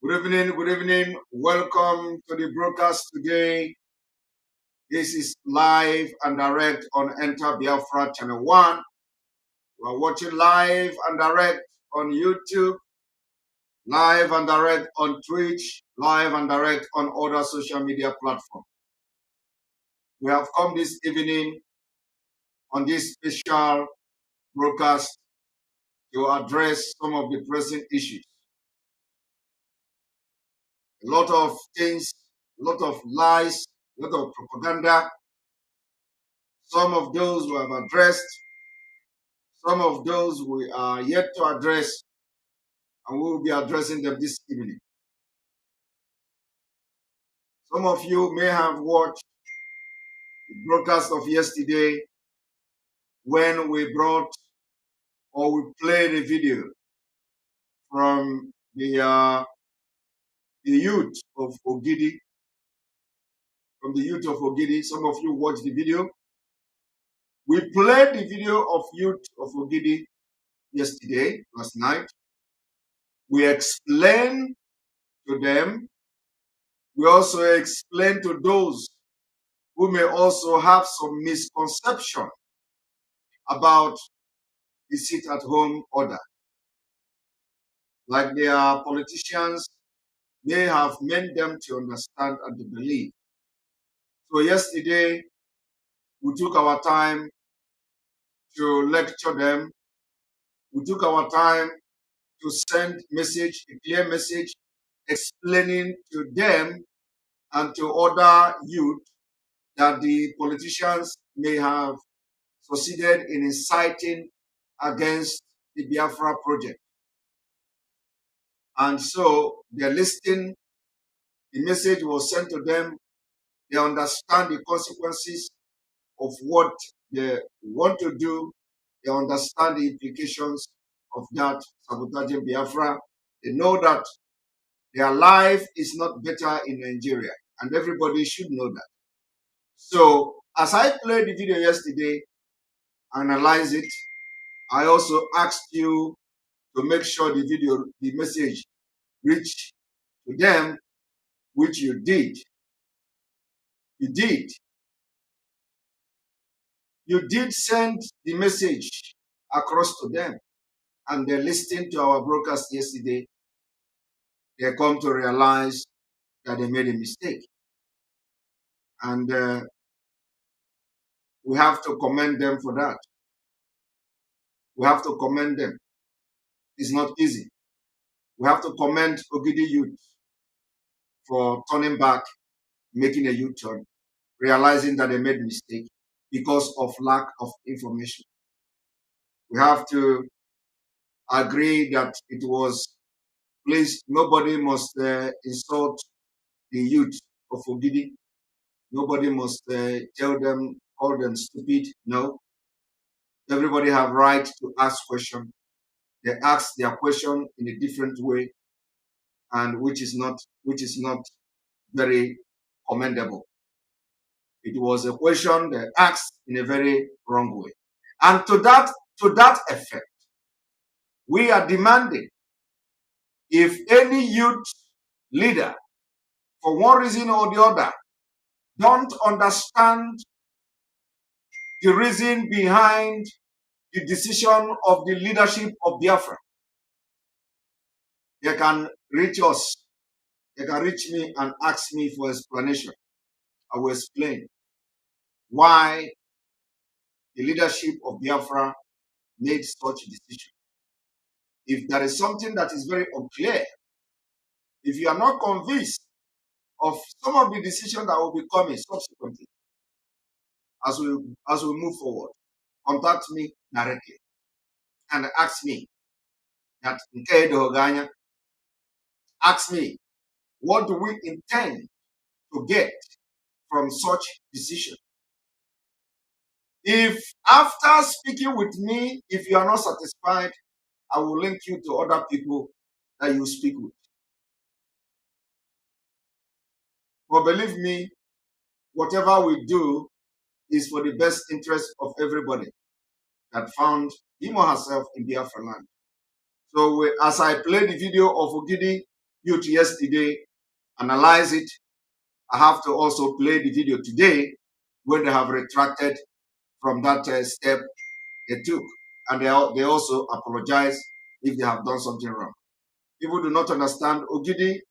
Good evening, good evening. Welcome to the broadcast today. This is live and direct on Enter Biafra Channel 1. We are watching live and direct on YouTube, live and direct on Twitch, live and direct on other social media platforms. We have come this evening on this special broadcast to address some of the pressing issues. A lot of things, a lot of lies, a lot of propaganda. Some of those we have addressed, some of those we are yet to address, and we will be addressing them this evening. Some of you may have watched the broadcast of yesterday when we brought or we played a video from the youth of Ogidi. From the youth of Ogidi, some of you watched the video. We played the video of youth of Ogidi yesterday, last night. We explained to them. We also explained to those who may also have some misconception about the sit-at-home order. Like their politicians may have meant them to understand and to believe. So yesterday, we took our time to lecture them. We took our time to send message, a clear message, explaining to them and to other youth that the politicians may have succeeded in inciting against the Biafra project. And so they're listening, the message was sent to them, they understand the consequences of what they want to do, they understand the implications of that sabotaging Biafra. They know that their life is not better in Nigeria, and everybody should know that. So as I played the video yesterday, analyze it, I also asked you to make sure the message reach to them, which you did. You did. You did send the message across to them, and they listened to our broadcast yesterday. They come to realize that they made a mistake. And we have to commend them for that. We have to commend them. It's not easy. We have to commend Ogidi youth for turning back, making a U-turn, realizing that they made a mistake because of lack of information. We have to agree that it was, please, nobody must insult the youth of Ogidi. Nobody must tell them, call them stupid. No. Everybody have right to ask questions. They ask their question in a different way, and which is not very commendable. It was a question they asked in a very wrong way. And to that effect, we are demanding, if any youth leader, for one reason or the other, don't understand the reason behind the decision of the leadership of Biafra, they can reach us. They can reach me and ask me for explanation. I will explain why the leadership of Biafra made such a decision. If there is something that is very unclear, if you are not convinced of some of the decisions that will be coming subsequently, as we move forward, contact me directly and ask me that, ask me, what do we intend to get from such decision? If after speaking with me, if you are not satisfied, I will link you to other people that you speak with. But believe me, whatever we do is for the best interest of everybody that found him or herself in Biafra land. So as I played the video of Ogidi youth yesterday, analyze it. I have to also play the video today when they have retracted from that step they took. And they also apologize if they have done something wrong. People do not understand Ogidi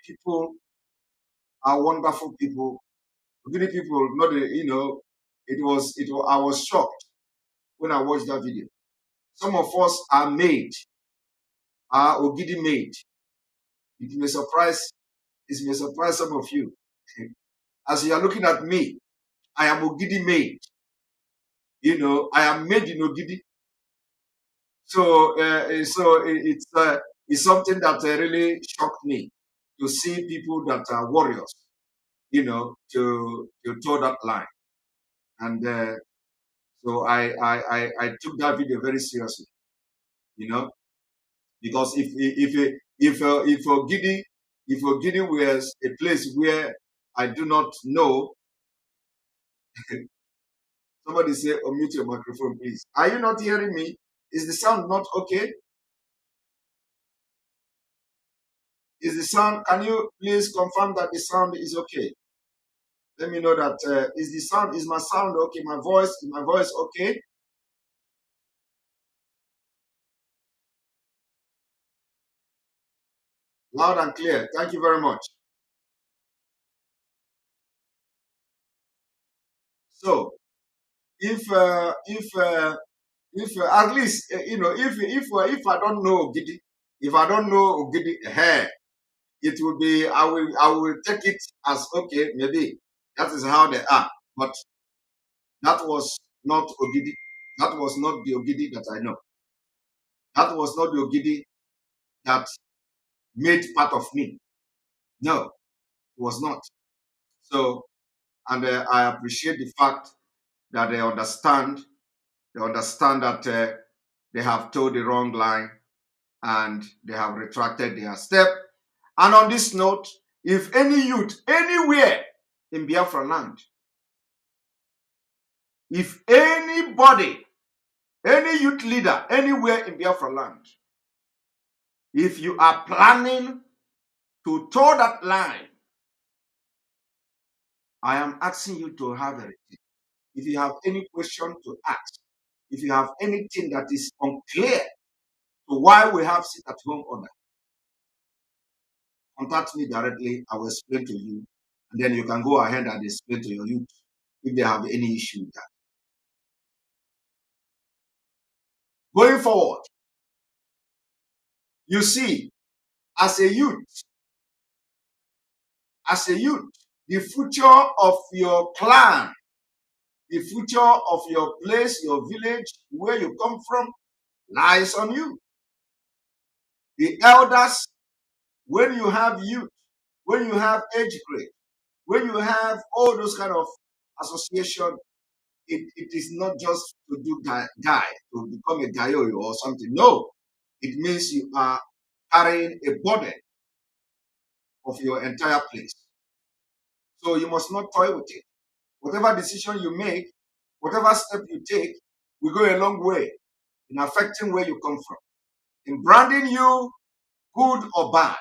people are wonderful people. Ogidi people, not I was shocked when I watched that video. Some of us are made, are Ogidi made. It may surprise, it may surprise some of you. As you are looking at me, I am Ogidi made. I am made in Ogidi. It's something that really shocked me to see people that are warriors, to toe that line. And so I took that video very seriously, because if Ogidi was a place where I do not know, somebody say, unmute your microphone, please. Are you not hearing me? Is the sound not okay? Is the sound, can you please confirm that the sound is okay? Let me know that, is my sound okay? Is my voice okay? Loud and clear. Thank you very much. So, if at least if I don't know Ogidi, if I don't know Ogidi, it will be I will take it as okay, maybe that is how they are. But that was not Ogidi. That was not the Ogidi that I know. That was not the Ogidi that made part of me. No, it was not. So, and I appreciate the fact that they understand. They understand that they have told the wrong line and they have retracted their step. And on this note, if any youth anywhere in Biafra land, if anybody, any youth leader anywhere in Biafra land, if you are planning to toe that line, I am asking you to have a receipt. If you have any question to ask, if you have anything that is unclear to why we have sit at home order, contact me directly. I will explain to you. And then you can go ahead and explain to your youth if they have any issue with that. Going forward, you see, as a youth, the future of your clan, the future of your place, your village, where you come from, lies on you. The elders, when you have youth, when you have age grade, when you have all those kind of association, it is not just to do guy, to become a gayoyo or something. No, it means you are carrying a burden of your entire place. So you must not toy with it. Whatever decision you make, whatever step you take, will go a long way in affecting where you come from, in branding you good or bad,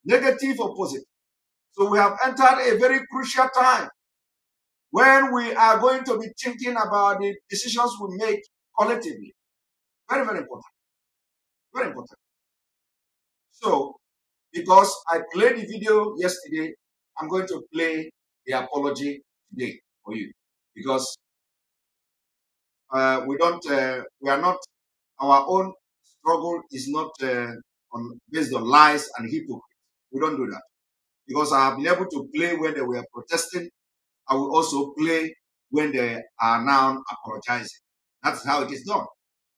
negative or positive. So we have entered a very crucial time when we are going to be thinking about the decisions we make collectively. Very, very important. Very important. So, because I played the video yesterday, I'm going to play the apology today for you. Because we are not, our own struggle is not based on lies and hypocrisy. We don't do that. Because I have been able to play when they were protesting. I will also play when they are now apologizing. That's how it is done.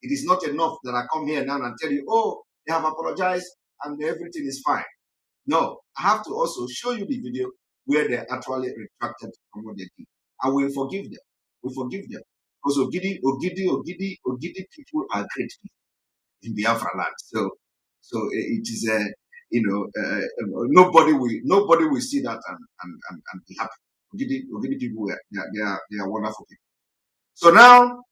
It is not enough that I come here now and tell you, oh, they have apologized and everything is fine. No, I have to also show you the video where they actually retracted from what they did. And we forgive them. We forgive them. Because Ogidi people are great people in Biafra land. So it is nobody will see that and be happy. Ogidi people they are wonderful people. So now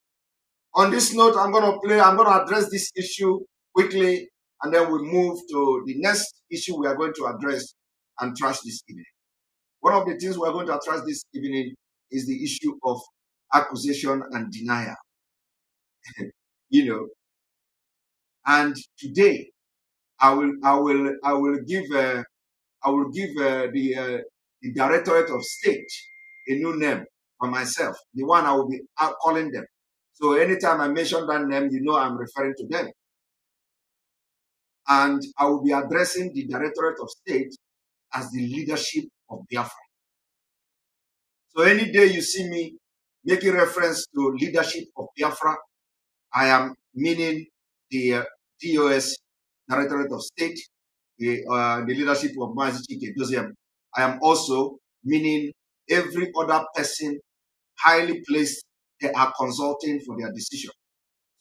on this note, I'm gonna address this issue quickly, and then we move to the next issue we are going to address and trash this evening. One of the things we are going to address this evening is the issue of accusation and denial. You know, and today I will give the Directorate of State a new name for myself, the one I will be calling them. So anytime I mention that name, you know I'm referring to them. And I will be addressing the Directorate of State as the leadership of Biafra. So any day you see me making reference to leadership of Biafra, I am meaning the DOS, Directorate of State, the leadership of Mazi. I am also meaning every other person highly placed they are consulting for their decision.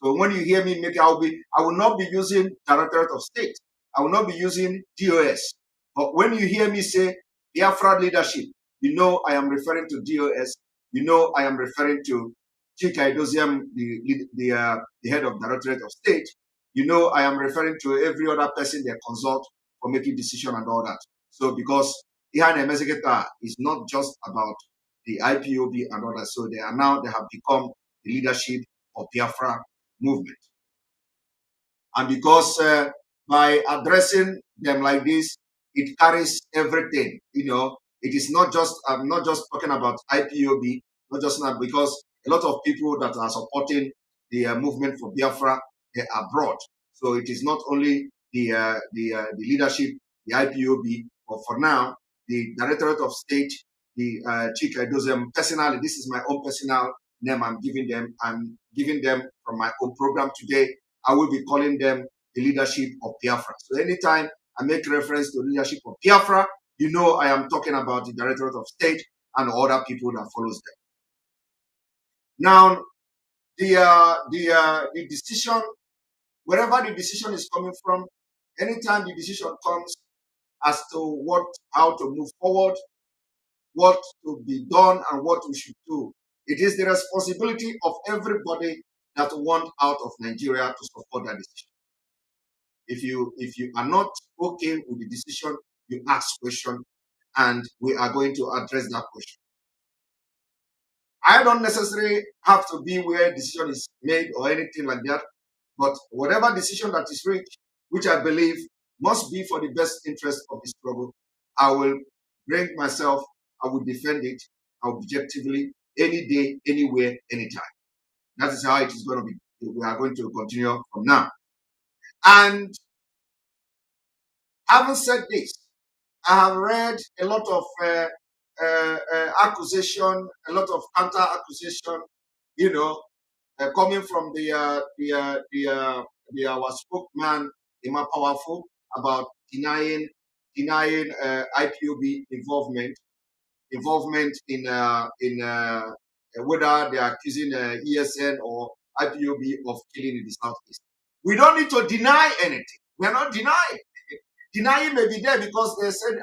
So when you hear me make, I will not be using Directorate of State. I will not be using DOS. But when you hear me say Biafra leadership, you know I am referring to DOS. You know I am referring to Chika Edoziem, the head of Directorate of State. You know I am referring to every other person they consult for making decision and all that. So because Ihan Emezeketa is not just about the IPOB and all that. So they have become the leadership of Biafra movement. And because by addressing them like this, it carries everything. You know, it is not just, I'm not just talking about IPOB, not just now, because a lot of people that are supporting the movement for Biafra, they are abroad. So it is not only the leadership, the IPOB, but for now, the Directorate of State, the Chika Dozem, personally, this is my own personal name I'm giving them. I'm giving them from my own program today. I will be calling them the leadership of Biafra. So anytime I make reference to leadership of Biafra, you know I am talking about the Directorate of State and other people that follows them. Now, the decision, wherever the decision is coming from, anytime the decision comes as to how to move forward, what to be done and what we should do, it is the responsibility of everybody that want out of Nigeria to support that decision. If you are not okay with the decision, you ask question, and we are going to address that question. I don't necessarily have to be where decision is made or anything like that, but whatever decision that is reached, which I believe must be for the best interest of the struggle, I will bring myself, I will defend it objectively, any day, anywhere, anytime. That is how it is going to be. We are going to continue from now. And having said this, I have read a lot of accusation, a lot of counter accusation, you know, coming from our spokesman, Emma Powerful, about denying IPOB involvement in whether they are accusing ESN or IPOB of killing in the southeast. We don't need to deny anything. We are not denying. Denying may be there because they said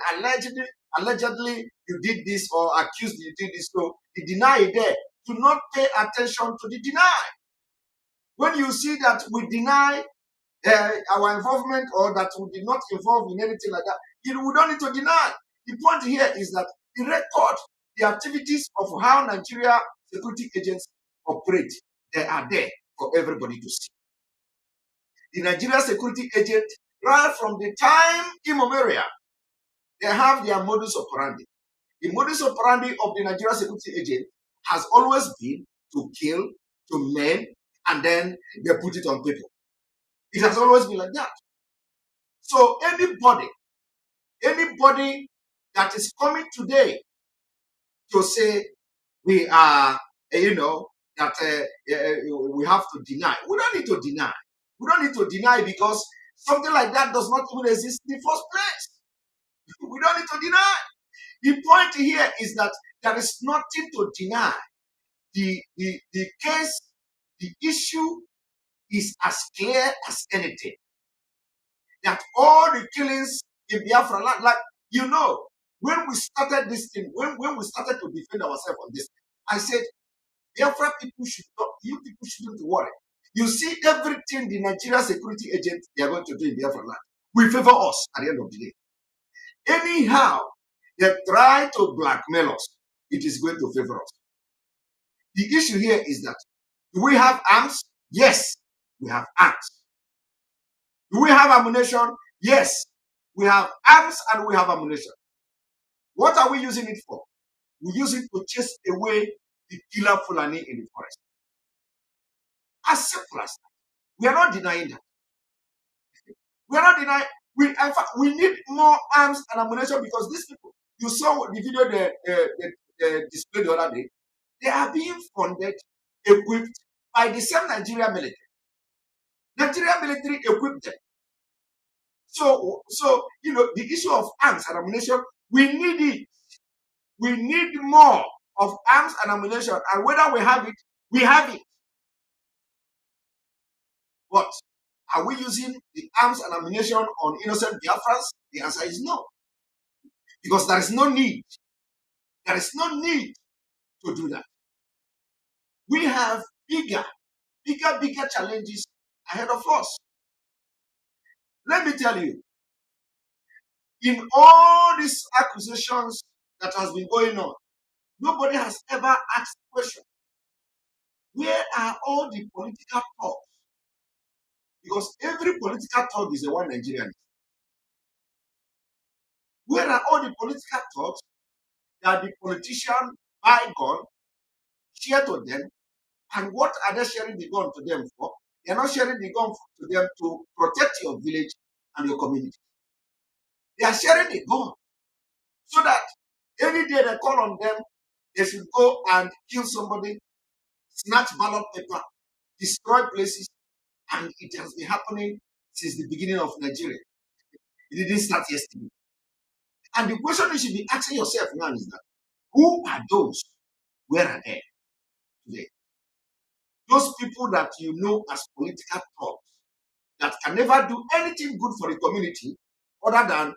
allegedly you did this or accused you did this. So the deny there. Do not pay attention to the deny. When you see that we deny our involvement or that we did not involve in anything like that, we don't need to deny. The point here is that the record, the activities of how Nigeria security agents operate, they are there for everybody to see. The Nigeria security agent, right from the time immemorial, they have their modus operandi. The modus operandi of the Nigeria security agent has always been to kill, to maim, and then they put it on paper. It has always been like that. So anybody that is coming today to say we are, that we have to deny, we don't need to deny. We don't need to deny because something like that does not even exist in the first place. We don't need to deny. The point here is that there is nothing to deny. The case, the issue is as clear as anything. That all the killings in Biafra land, like, when we started this thing, when we started to defend ourselves on this, I said, Biafra people should not, you people shouldn't worry. You see everything the Nigeria security agents they are going to do in Biafra land will favor us at the end of the day. Anyhow, they try to blackmail us, it is going to favor us. The issue here is that, do we have arms? Yes, we have arms. Do we have ammunition? Yes, we have arms and we have ammunition. What are we using it for? We use it to chase away the killer Fulani in the forest. As simple as that. We are not denying that. We are not denying. In fact, we need more arms and ammunition because these people, you saw the video they displayed the other day, they are being funded, equipped by the same Nigerian military. Nigerian military equipped them. So the issue of arms and ammunition, we need it. We need more of arms and ammunition, and whether we have it, we have it. But are we using the arms and ammunition on innocent Biafrans? The answer is no. Because there is no need. There is no need to do that. We have bigger challenges ahead of us. Let me tell you, in all these accusations that has been going on, nobody has ever asked the question, where are all the political talks? Because every political talk is a one Nigerian. Where are all the political talks that the politician buy gun, share to them, and what are they sharing the gun to them for? They are not sharing the gun to them to protect your village and your community. They are sharing the gun so that any day they call on them, they should go and kill somebody, snatch ballot paper, destroy places, and it has been happening since the beginning of Nigeria. It didn't start yesterday. And the question you should be asking yourself now is that, who are those? Where are they today? Those people that you know as political thugs that can never do anything good for the community other than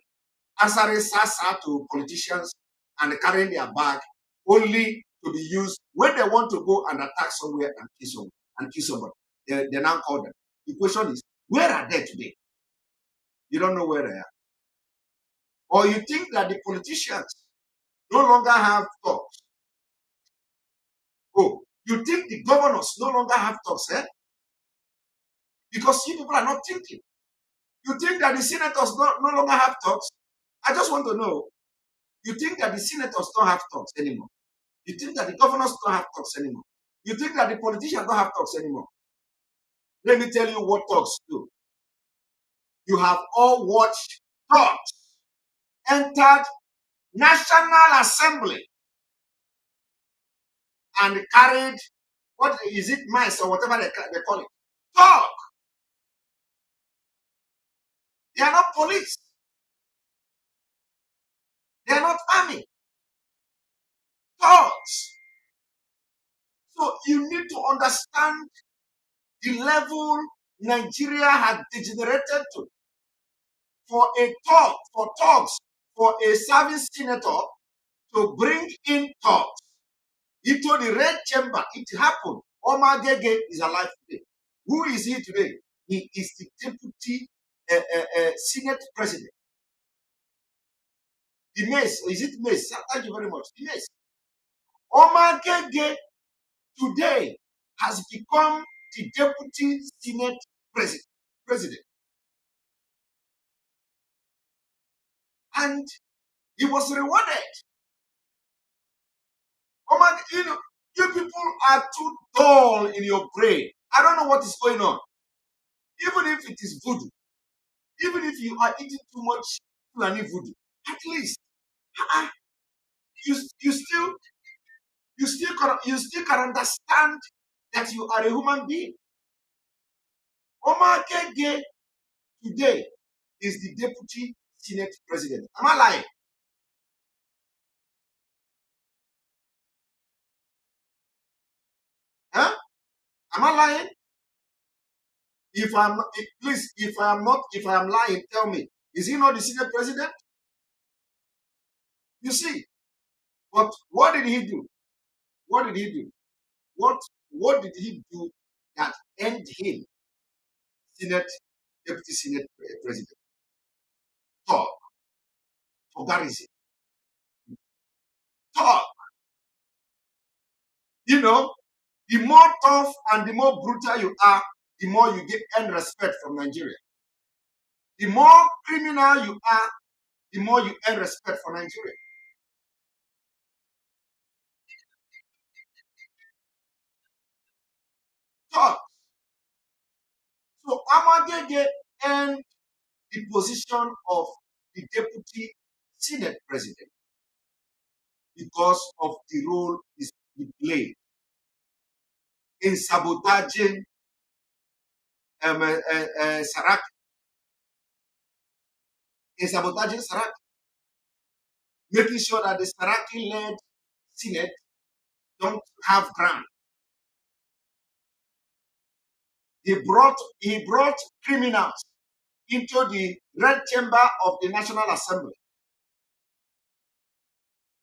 answering sasa to politicians and carrying their bag only to be used when they want to go and attack somewhere and kill somebody. They now call them. The question is, where are they today? You don't know where they are. Or you think that the politicians no longer have thoughts. Oh, you think the governors no longer have thoughts, eh? Because you people are not thinking. You think that the senators no longer have thoughts? I just want to know, you think that the senators don't have thoughts anymore? You think that the governors don't have thoughts anymore? You think that the politicians don't have thoughts anymore? Let me tell you what thoughts do. You have all watched thoughts entered National Assembly and carried, what is it, mice or whatever they call it. Talk. They are not police. They are not army. Thoughts. So you need to understand the level Nigeria had degenerated to. For a serving senator to bring in talks into the red chamber, it happened. Omar Gege is alive today. Who is he today? He is the deputy Senate president. The Mace, is it Mace? Thank you very much. The Mace. Omar Gege today has become the deputy Senate president. And he was rewarded. Omar, you people are too dull in your brain. I don't know what is going on. Even if it is voodoo, even if you are eating too much Fulani voodoo, at least you still can understand that you are a human being. Omar Gege today is the deputy Senate president. Am I lying? Huh? Am I lying? If I am lying, tell me. Is he not the Senate president? You see, but what did he do? What did he do? What did he do that and him, Senate, Deputy Senate President, talk for garrison, talk. You know, the more tough and the more brutal you are, the more you get earn respect from Nigeria. The more criminal you are, the more you earn respect for Nigeria. Talk. So Amagege earned the position of the Deputy Senate President because of the role he played in sabotaging Sarak, making sure that the Saraki-led Senate don't have ground. He brought criminals into the red chamber of the National Assembly.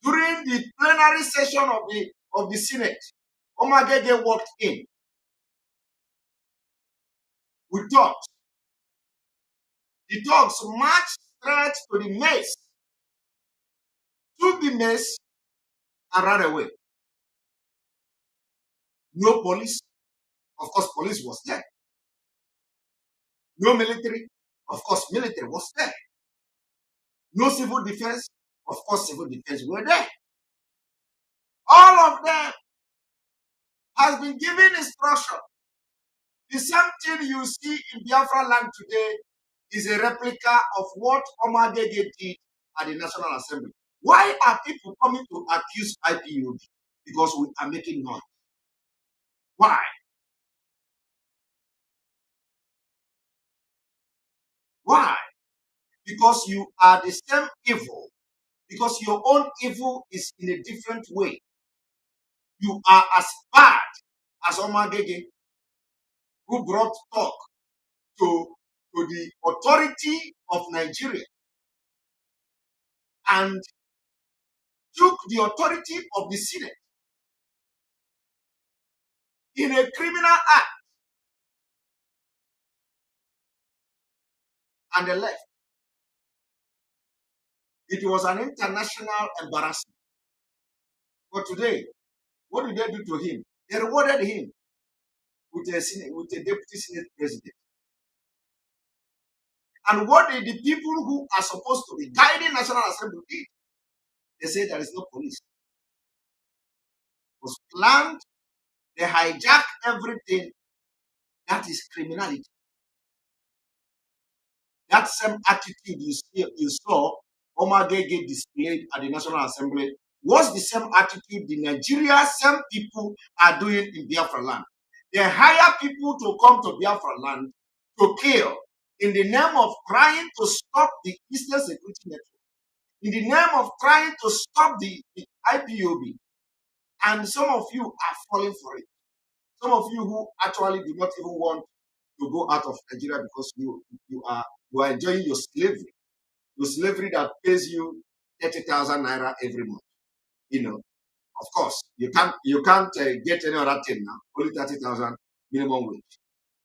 During the plenary session of the Senate, Omagege walked in. We talked. The dogs marched straight to the mace, took the mace, and ran away. No police. Of course, police was there. No military. Of course, military was there. No civil defense. Of course, civil defense were there. All of them has been given instruction. The same thing you see in Biafra land today is a replica of what Omagege did at the National Assembly. Why are people coming to accuse IPOB? Because we are making noise. Why? Why? Because you are the same evil. Because your own evil is in a different way. You are as bad as Omagege, who brought talk to the authority of Nigeria and took the authority of the Senate in a criminal act and they left. It was an international embarrassment. But today, what did they do to him? They rewarded him with a deputy Senate president. And what did the people who are supposed to be guiding National Assembly did? They say there is no police. It was planned. They hijacked everything. That is criminality. That same attitude you saw Omagege displayed at the National Assembly was the same attitude the Nigeria same people are doing in Biafra land. They hire people to come to Biafra land to kill in the name of trying to stop the Eastern Security Network, in the name of trying to stop the IPOB. And some of you are falling for it. Some of you who actually do not even want to go out of Nigeria because you are enjoying your slavery that pays you 30,000 naira every month. You know, of course, you can't get any other thing now. Only 30,000 minimum wage.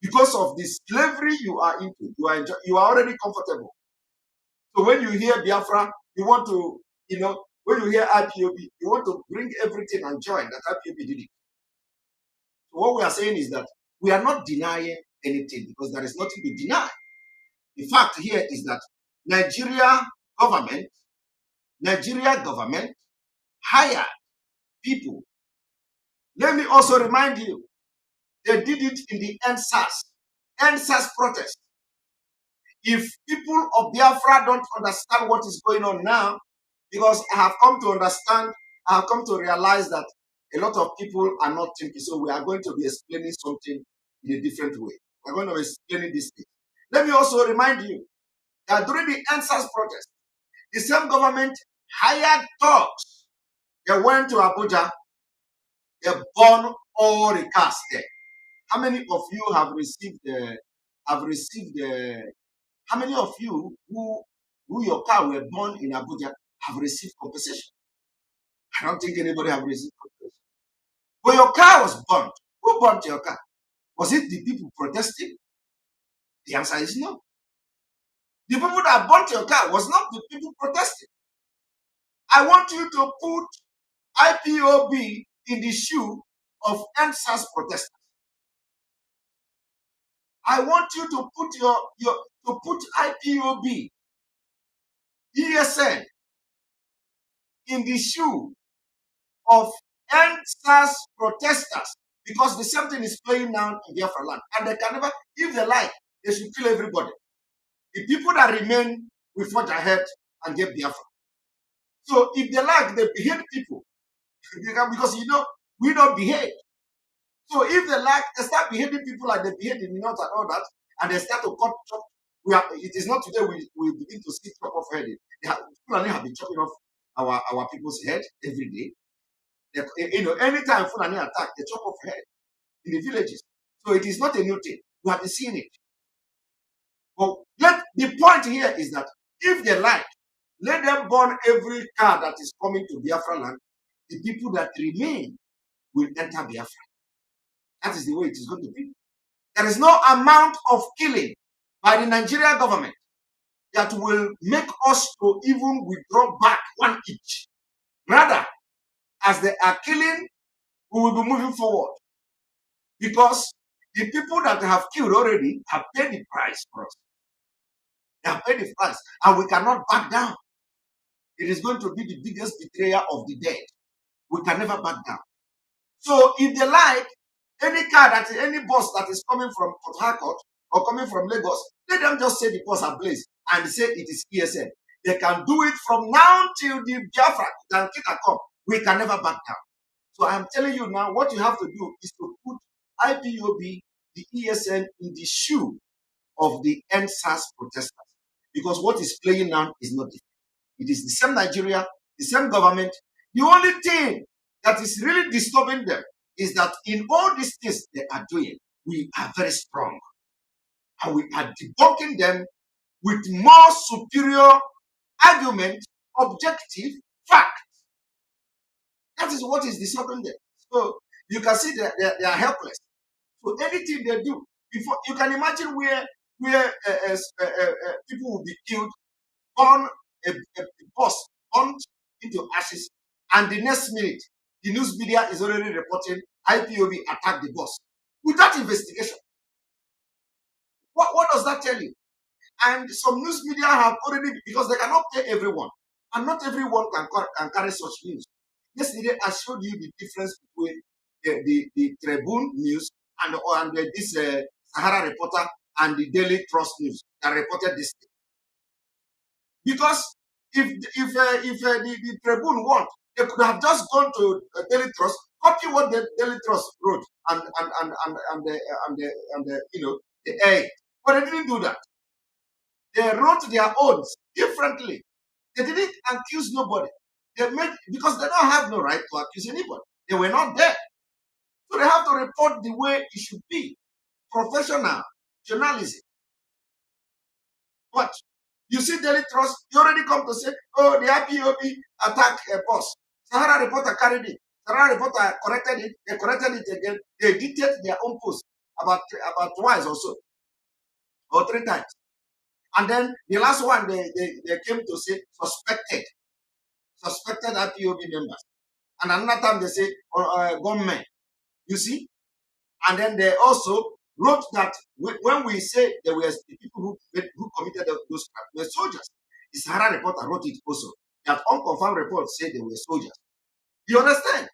Because of the slavery you are into, you are already comfortable. So when you hear Biafra, you want to, when you hear IPOB, you want to bring everything and join that IPOB did it. So what we are saying is that we are not denying anything because there is nothing to deny. The fact here is that Nigeria government hired people. Let me also remind you, they did it in the NSAS protest. If people of Biafra don't understand what is going on now, because I have come to realize that a lot of people are not thinking, so we are going to be explaining something in a different way. We're going to be explaining this thing. Let me also remind you that during the NSAS protest, the same government hired thugs. They went to Abuja. They burned all the cars there. How many of you have received how many of you who your car were burned in Abuja have received compensation? I don't think anybody have received compensation. But your car was burned. Who burned your car? Was it the people protesting? The answer is no. The people that burnt your car was not the people protesting. I want you to put IPOB in the shoe of NSAS protesters. I want you to put to put IPOB, ESN in the shoe of NSAS protesters, because the same thing is playing now in Biafra land. And they can never, if they like, they should kill everybody. The people that remain will forge ahead and get Biafra. So if they like, they behave people. Because we don't behave. So if they like, they start behaving people like they behave in the north and all that, and they start to cut chop. It is not today we begin to see chop off head. Fulani have been chopping off our people's head every day. Anytime Fulani attack, they chop off head in the villages. So it is not a new thing. We have been seeing it. But the point here is that if they like, let them burn every car that is coming to Biafra land. The people that remain will enter Biafra. That is the way it is going to be. There is no amount of killing by the Nigerian government that will make us to even withdraw back 1 inch. Rather, as they are killing, we will be moving forward. Because the people that have killed already have paid the price for us. They have paid the price, and we cannot back down. It is going to be the biggest betrayer of the dead. We can never back down. So if they like, any bus that is coming from Port Harcourt or coming from Lagos, let them just say the bus ablaze and say it is ESN. They can do it from now till the Biafra can come. We can never back down. So I'm telling you now, what you have to do is to put IPOB, the ESN, in the shoe of the NSAS protesters. Because what is playing now is not different. It is the same Nigeria, the same government. The only thing that is really disturbing them is that in all these things they are doing, we are very strong. And we are debunking them with more superior argument, objective fact. That is what is disturbing them. So you can see that they are helpless. So anything they do, before you can imagine where people will be killed, burn a bus, burned into ashes, and the next minute, the news media is already reporting IPOB attacked the bus without investigation. What does that tell you? And some news media have already, because they cannot pay everyone, and not everyone can carry such news. Yesterday, I showed you the difference between the Tribune news and this Sahara Reporter and the Daily Trust News that reported this thing. Because if the Tribune want, they could have just gone to Daily Trust, copy what the Daily Trust wrote, and the air. But they didn't do that. They wrote their own differently. They didn't accuse nobody. Because they don't have no right to accuse anybody. They were not there. So they have to report the way it should be. Professional journalism. But you see Daily Trust, you already come to say, oh, the IPOB attacked a bus. Sahara Reporter carried it. Sahara Reporter corrected it. They corrected it again. They edited their own post about twice or so. Or 3 times. And then the last one, they came to say suspected IPOB members. And another time they say gunmen. You see? And then they also wrote that when we say there were the people who committed those crimes were soldiers. The Sahara Reporter wrote it also. That unconfirmed reports said they were soldiers. You understand?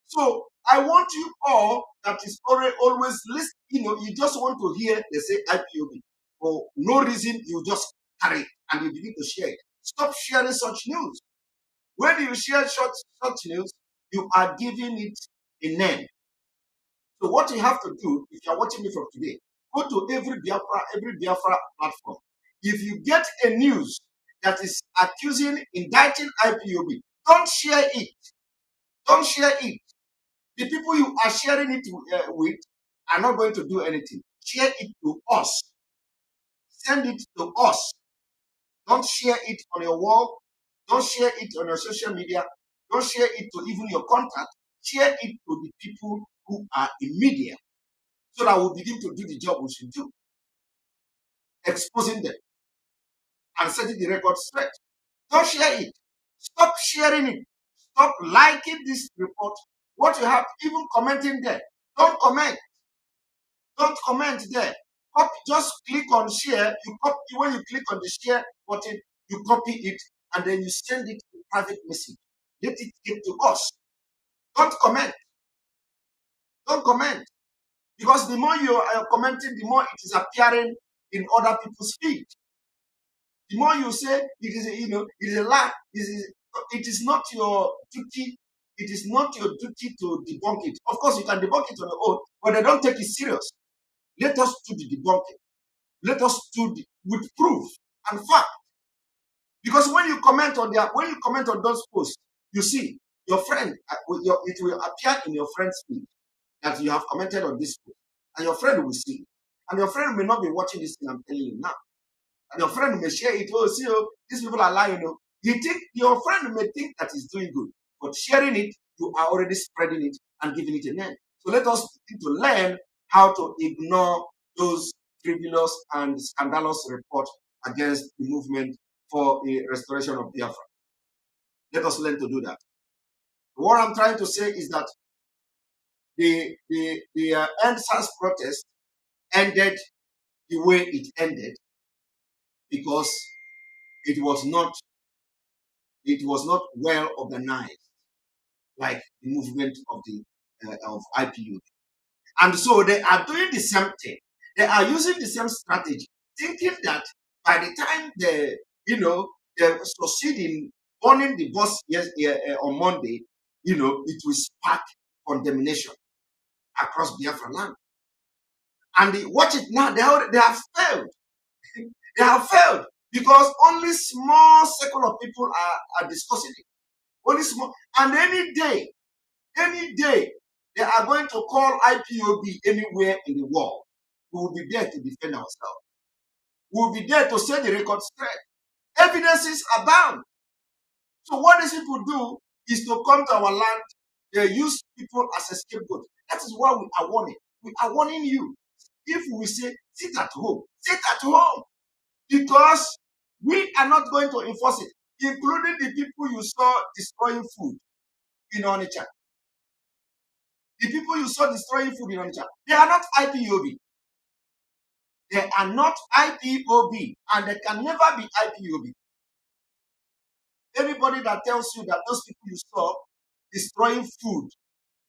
So I want you all that is always listening, you just want to hear they say IPOB. For no reason, you just carry it and you begin to share it. Stop sharing such news. When you share such news, you are giving it a name. So what you have to do, if you're watching me from today, go to every Biafra platform. If you get a news that is indicting IPOB, don't share it. Don't share it. The people you are sharing it with are not going to do anything. Share it to us. Send it to us. Don't share it on your wall. Don't share it on your social media. Don't share it to even your contact. Share it to the people who are in media. so that we begin to do the job we should do, exposing them and setting the record straight. Don't share it. Stop sharing it. Stop liking this report. What you have, even commenting there. Don't comment. Don't comment there. Just click on share. You copy when you click on the share button, you copy it and then you send it in private message. Let it get to us. Don't comment. Don't comment. Because the more you are commenting, the more it is appearing in other people's feed. The more you say it is, it is a lie. It is not your duty. It is not your duty to debunk it. Of course, you can debunk it on your own, but they don't take it serious. Let us do the debunking. Let us do with proof and fact. Because when you comment on those posts, you see your friend. It will appear in your friend's feed that you have commented on this post, and your friend will see it. And your friend may not be watching this thing I'm telling you now. And your friend may share it. Oh, see, these people are lying. Your friend may think that he's doing good, but sharing it, you are already spreading it and giving it a name. So let us begin to learn how to ignore those frivolous and scandalous reports against the movement for the restoration of Biafra. Let us learn to do that. What I'm trying to say is that the End SARS protest ended the way it ended because it was not well organized like the movement of IPU. And so they are doing the same thing. They are using the same strategy, thinking that by the time they succeed in burning the bus on Monday, it will spark condemnation across Biafra land. And watch it now, they have failed. They have failed because only small circle of people are discussing it. Only small. And any day, they are going to call IPOB anywhere in the world. We will be there to defend ourselves. We will be there to set the record straight. Evidences abound. So what these people do is to come to our land. They use people as a scapegoat. That is why we are warning. We are warning you. If we say, sit at home, sit at home. Because we are not going to enforce it, including the people you saw destroying food in Onitsha. The people you saw destroying food in Onitsha, they are not IPOB. They are not IPOB, and they can never be IPOB. Anybody that tells you that those people you saw destroying food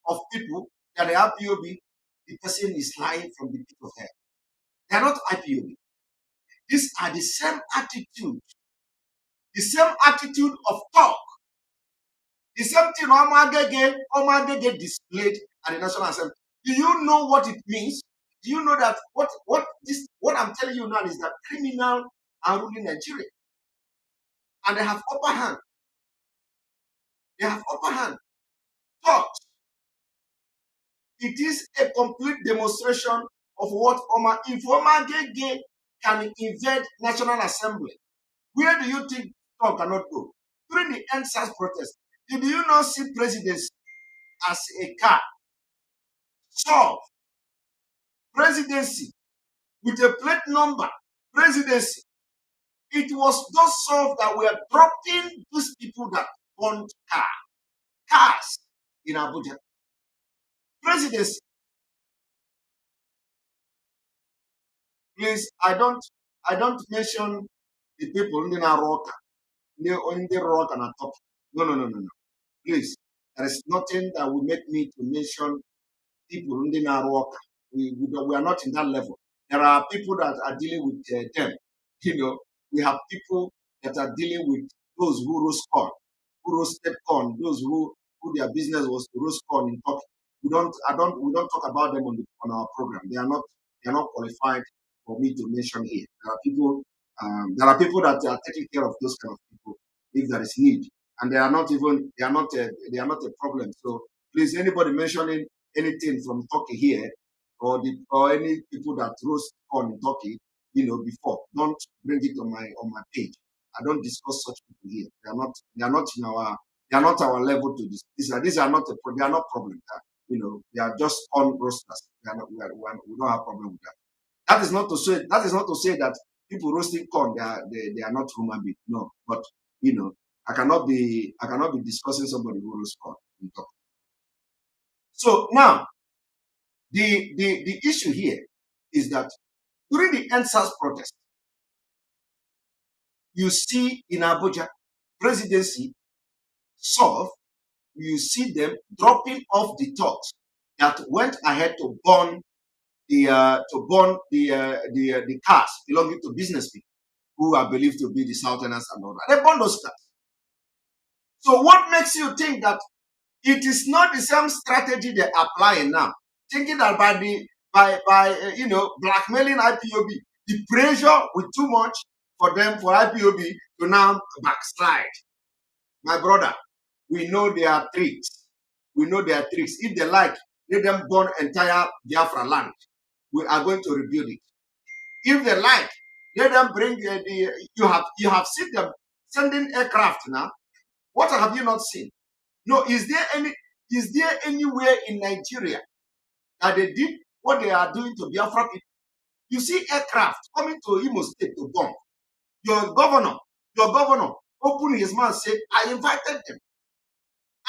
of people that are IPOB, the person is lying from the pit of hell. They are not IPOB. These are the same attitude of talk. The same thing Omagege displayed at the National Assembly. Do you know what it means? Do you know that what I'm telling you now is that criminals are ruling Nigeria? And they have upper hand. They have upper hand. Talk. It is a complete demonstration of what if Omagege can invade National Assembly, where do you think talk cannot go? During the End SARS protest, did you not see presidency as a car? Solve. Presidency with a plate number. Presidency. It was those solved that were dropping these people that burned cars in Abuja. Presidency. Please, I don't mention the people in the rock and talk. No. Please, there is nothing that will make me to mention people in the rock. We are not in that level. There are people that are dealing with them. We have people that are dealing with those who roast corn, who roasted corn, those who their business was to roast corn in Turkey. We don't talk about them on our program. They are not qualified for me to mention here. There are people that are taking care of those kind of people if there is need, and they are not a problem. So please, anybody mentioning anything from Turkey here, or any people that roast corn in Turkey, before, don't bring it on my page. I don't discuss such people here. They are not our level to this. These are not they are not problem. they are just on roasters. We don't have problem with that. That is not to say that people roasting corn they are not human beings. No, but I cannot be discussing somebody who roasts corn. So now the issue here is that during the NSAS protest, you see in Abuja presidency solve, you see them dropping off the thugs that went ahead to burn the cars belonging to business people who are believed to be the Southerners and all that. They burn those cars. So what makes you think that it is not the same strategy they're applying now? Thinking that by blackmailing IPOB, the pressure will too much for them, for IPOB to now backslide. My brother, we know their tricks. We know their tricks. If they like, let them burn entire Biafra land. We are going to rebuild it. If they like, let them bring you have seen them sending aircraft now. What have you not seen? No, is there anywhere in Nigeria that they did what they are doing to Biafra people? You see aircraft coming to Imo State to bomb. Your governor opened his mouth and said, I invited them.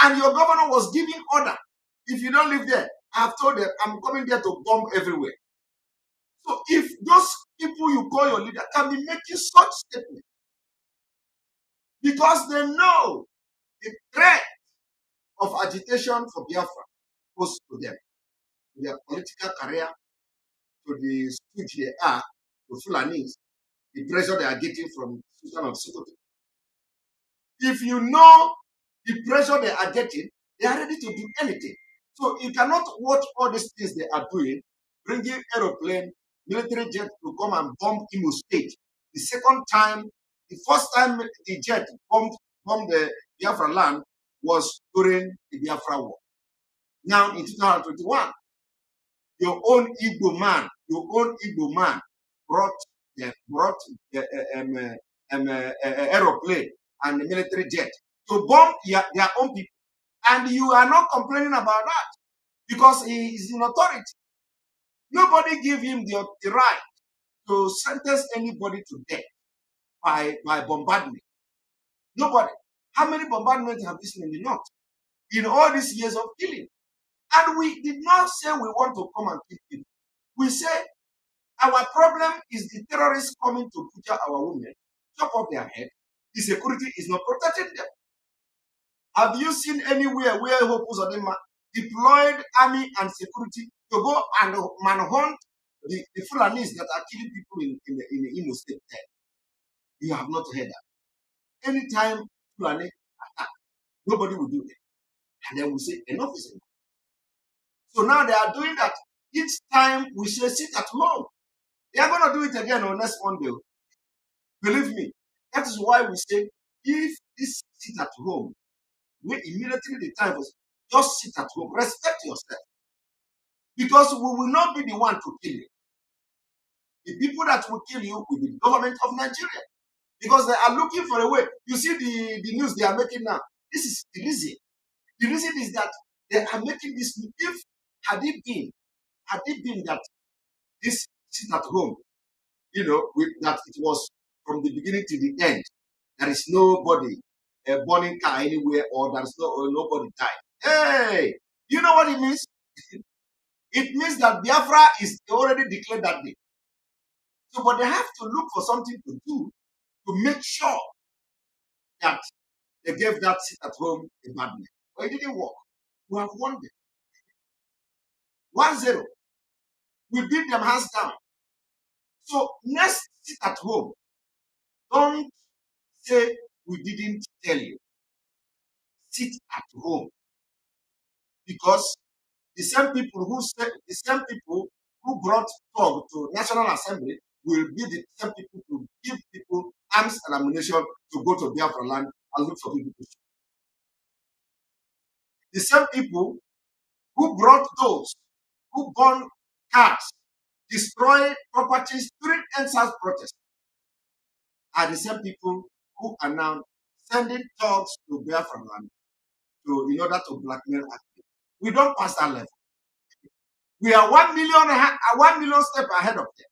And your governor was giving order. If you don't live there, I have told them, I'm coming there to bomb everywhere. So if those people you call your leader can be making such statements, because they know the threat of agitation for Biafra goes to them, to their political career, to the speech they are, to Fulanis, the pressure they are getting from Sultan of Sokoto. If you know the pressure they are getting, they are ready to do anything. So you cannot watch all these things they are doing, bringing aeroplane, military jet to come and bomb Imo State. The first time the jet bombed the Biafra land was during the Biafra War. Now in 2021, your own Igbo man brought aeroplane and the military jet to bomb their own people. And you are not complaining about that because he is in authority. Nobody gave him the right to sentence anybody to death by bombardment. Nobody. How many bombardments have you seen in the north in all these years of killing? And we did not say we want to come and kill people. We say our problem is the terrorists coming to butcher our women, chop off their head. The security is not protecting them. Have you seen anywhere where Hope Uzodinma deployed army and security to go and manhunt the Fulanis that are killing people in the Imo State? You have not heard that. Anytime Fulani attack, nobody will do it. And then we say, enough is enough. So now they are doing that. Each time we say, sit at home. They are going to do it again on next Monday. Believe me. That is why we say, if this sit at home, we immediately the time was just sit at home. Respect yourself. Because we will not be the one to kill you. The people that will kill you will be the government of Nigeria. Because they are looking for a way. You see the news they are making now. This is the reason. The reason is that they are making this. If had it been that this sit at home, that it was from the beginning to the end, there is nobody burning car anywhere, or there is nobody died. Hey, you know what it means? It means that Biafra is already declared that day. So, but they have to look for something to do to make sure that they gave that sit at home a bad name. But it didn't work. We have won them. 1-0. We beat them hands down. So next sit at home. Don't say we didn't tell you. Sit at home. Because the same people who brought talk to National Assembly will be the same people to give people arms and ammunition to go to Biafra land and look for people to shoot. The same people who brought those who burn cars, destroy properties during NSAS protests are the same people who are now sending thugs to Biafra land in order to blackmail us. We don't pass that level. We are 1 million steps ahead of them.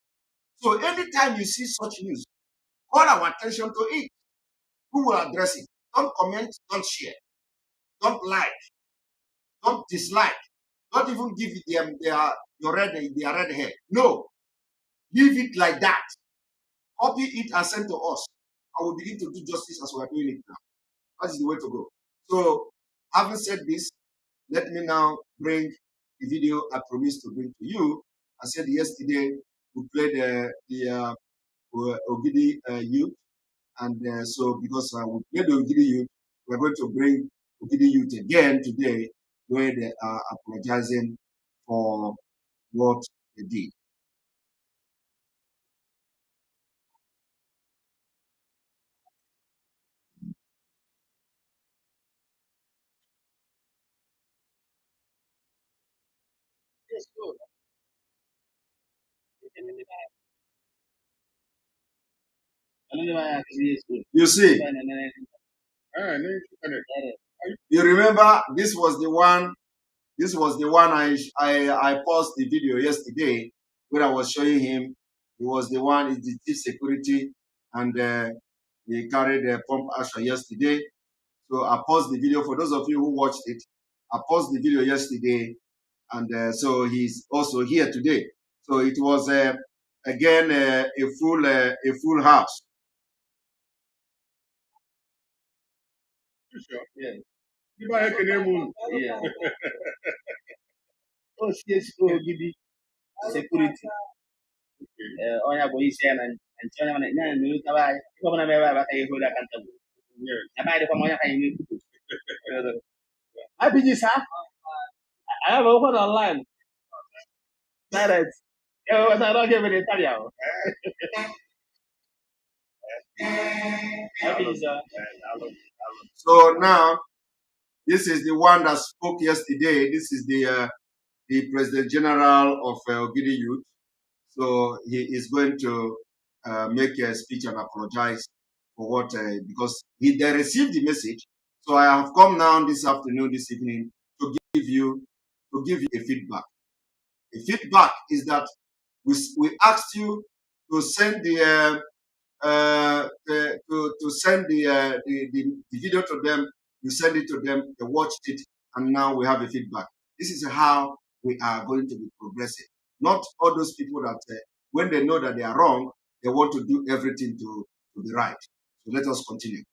So anytime you see such news, call our attention to it. Who will address it? Don't comment, don't share, don't like, don't dislike, don't even give them their red hair. No, leave it like that. Copy it and send to us. I will begin to do justice as we are doing it now. That is the way to go. So, having said this, let me now bring the video I promised to bring to you. I said yesterday we played the Ogidi youth, and so because we played the Ogidi youth, we're going to bring Ogidi youth again today, where they are apologizing for what they did. You see, you remember this was the one. This was the one I paused the video yesterday where I was showing him. He was the one, is the chief security, and he carried a pump action yesterday. So I paused the video for those of you who watched it. I paused the video yesterday, and so he's also here today. So it was again a full house. Sure. Yeah. Yeah. Oh, CSO Gidi security. Oh yeah, boy, say and China na na ni tabai. Ko na ba ba kay hula kan tabu. Yes. Na ba de ko mo ya kay ni. Happy this ha? I have open online. Direct. Yo, I don't give it Italian. Happy this. So now this is the one that spoke yesterday. This is the President General of Ogidi Youth. So he is going to make a speech and apologize for what, because they received the message. So I have come now this afternoon, this evening, to give you a feedback. The feedback is that we asked you to send to send the video to them. You send it to them, they watched it, and now we have a feedback. This is how we are going to be progressive. Not all those people that when they know that they are wrong, they want to do everything to be right. So let us continue.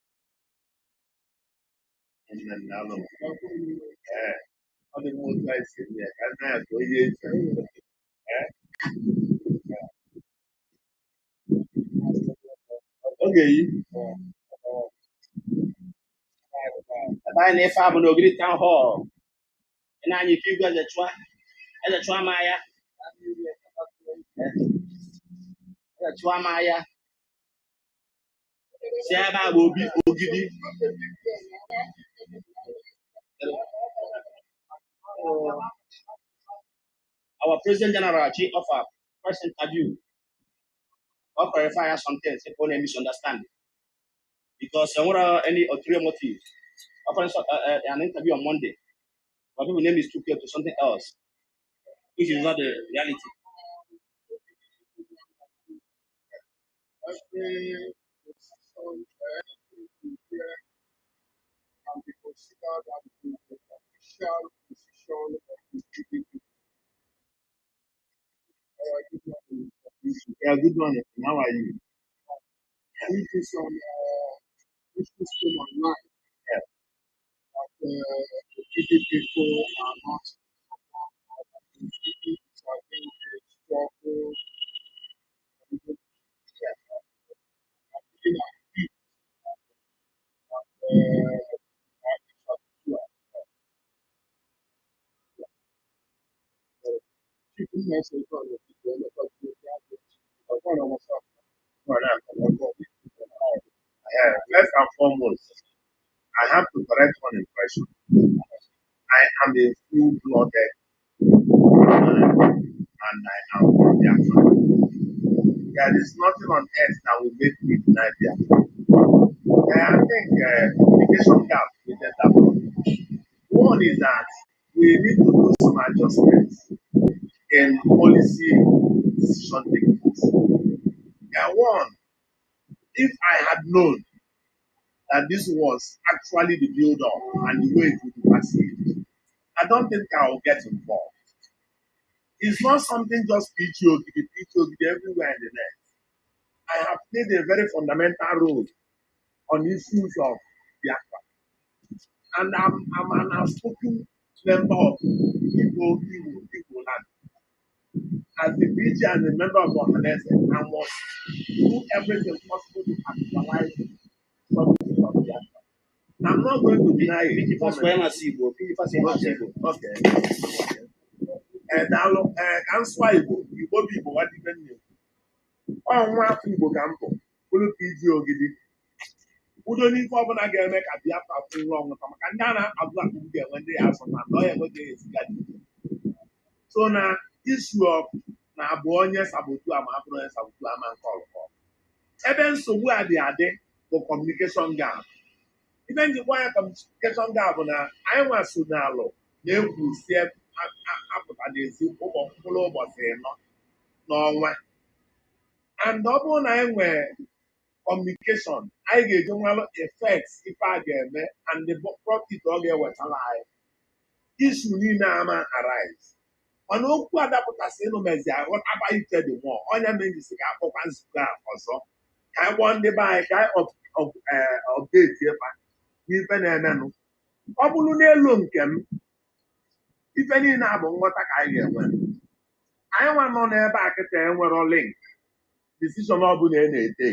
Okay. Abanye na ife abụ n'ogiri town hall. Na anyị ife igwe eze chụọ maya. Eze chụọ maya. Si ebe a bụ obi ogidi. Our President General Chief of our first interview or clarify some things if only misunderstanding. Because there were any ulterior motive. After an interview on Monday, but people name is too clear to something else, which is not the reality. Can be considered as the official position of the PDP. Yeah, good morning. How are you? This is on this system online. Yeah. That the PDP people are not the PDP are going to struggle. Yeah. First and foremost, I have to correct one impression. I am a full-blooded and I am Biafran. There is nothing on earth that will make me deny Biafran. I think communication gap with that. One is that we we need to do some adjustments in policy decision taking. One, if I had known that this was actually the build up and the way it would be perceived, I don't think I will get involved. It's not something just PTO everywhere in the net. I have played a very fundamental role on issues of the and I'm an outspoken member of Igbo land. As the PG and the member of Ohanese, I must do everything possible to actualize something of the act. I'm not going to deny it. Okay. And I'll answer Igbo. Igbo people, what even you? Oh, nwa afọ Igbo ka m bụ bụrụ PG Ogidi udo n'ife ọbụla ga-eme ka Biafra kwụrụ ọnwụ maka ndị a na-akpagbu akpụgbu ga-enwe ndị ya asọ na ọ ya enweghị eziga so na issue of na abụ onye sabotu ama abụrụ onye sabotu ama nke ọlụkọ ebe nsogbu a dị adị bụ communication gap ibe njikwa anya communication gap bụ na anyị nwaso n'alụ na-ekwu si apụta n'ezi mkpụrụ ụbọchị ịnọ n'ọnwa and ọ bụrụ na anyị nwee communication anyị ga-eji nwalụ effects ife a ga-eme and the profit ọ ga-ewetara anyị isu niile ama arise mana okwu adapụtasị ịnụ mezi aghọtaba ife dị mmụọ onye mejisi ka akpọkwa nzukọ a ọzọ ka anyị kpọọ ndị be anyị ka anyị update ịfa n'ife na-emenụ ọ bụrụ n'elu nke m ife niile a bụ nghọta ka anyị ga-enwe anyị nwa nọ n'ebe a kịta enwero link decision ọbụla ị na-ete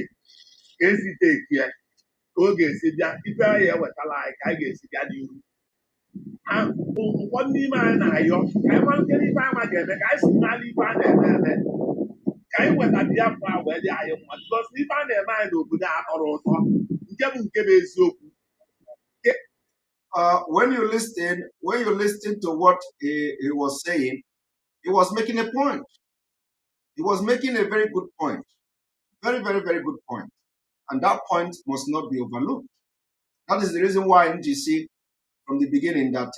ka esi teki ya ka ọ ga-esi bịa ife anyị ewetala anyị ka anyị ga-esi bịa n'ihu ụfọdụ n'ime anyị na-ayọ ka anyị malite n'ife anyị ga-eme ka anyị si n'ala ife a na-eme eme ka anyị weta Biafra wee dị anyị mma bikọs ife a na-eme anyị n'obodo a tọrọ ụtọ nke bụ eziokwu. When you listen to what he was saying, he was making a point. He was making a very good point. Very, very, very good point. And that point must not be overlooked. That is the reason why NGC, from the beginning, that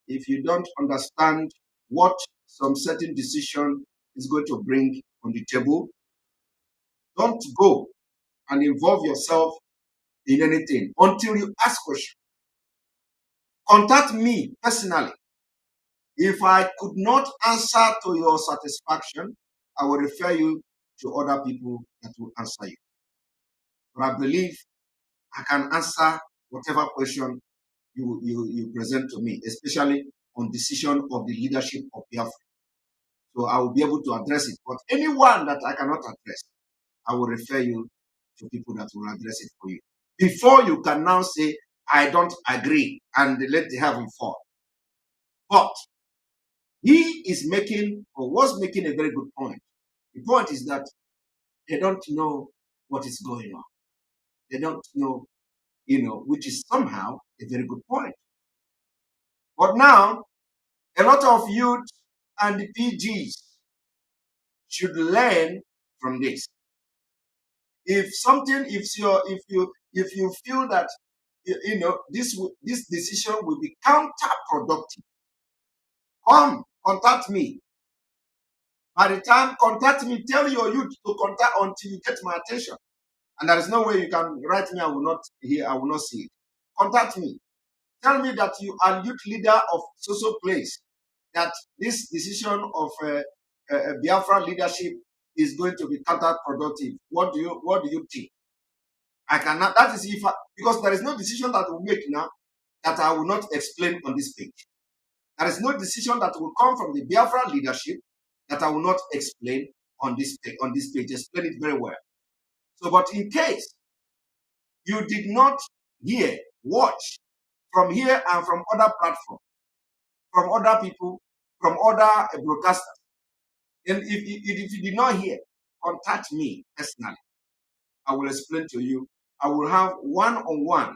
if you don't understand what some certain decision is going to bring on the table, don't go and involve yourself in anything until you ask questions. Contact me personally. If I could not answer to your satisfaction, I will refer you to other people that will answer you. But I believe I can answer whatever question you present to me, especially on decision of the leadership of Biafra. So I will be able to address it. But anyone that I cannot address, I will refer you to people that will address it for you. Before you can now say, I don't agree, and let the heaven fall. But he is making, or was making, a very good point. The point is that they don't know what is going on. They don't know, which is somehow a very good point. But now, a lot of youth and the PGs should learn from this. If you feel that this decision will be counterproductive, come contact me. By the time contact me, tell your youth to contact until you get my attention. And there is no way you can write me, I will not hear, I will not see it. Contact me. Tell me that you are youth leader of social place, that this decision of Biafra leadership is going to be counterproductive. What do you think? I cannot, that is because there is no decision that will make now that I will not explain on this page. There is no decision that will come from the Biafra leadership that I will not explain on this page. Explain it very well. So, but in case you did not hear, watch from here and from other platforms, from other people, from other broadcasters, and if you did not hear, contact me personally. I will explain to you. I will have one-on-one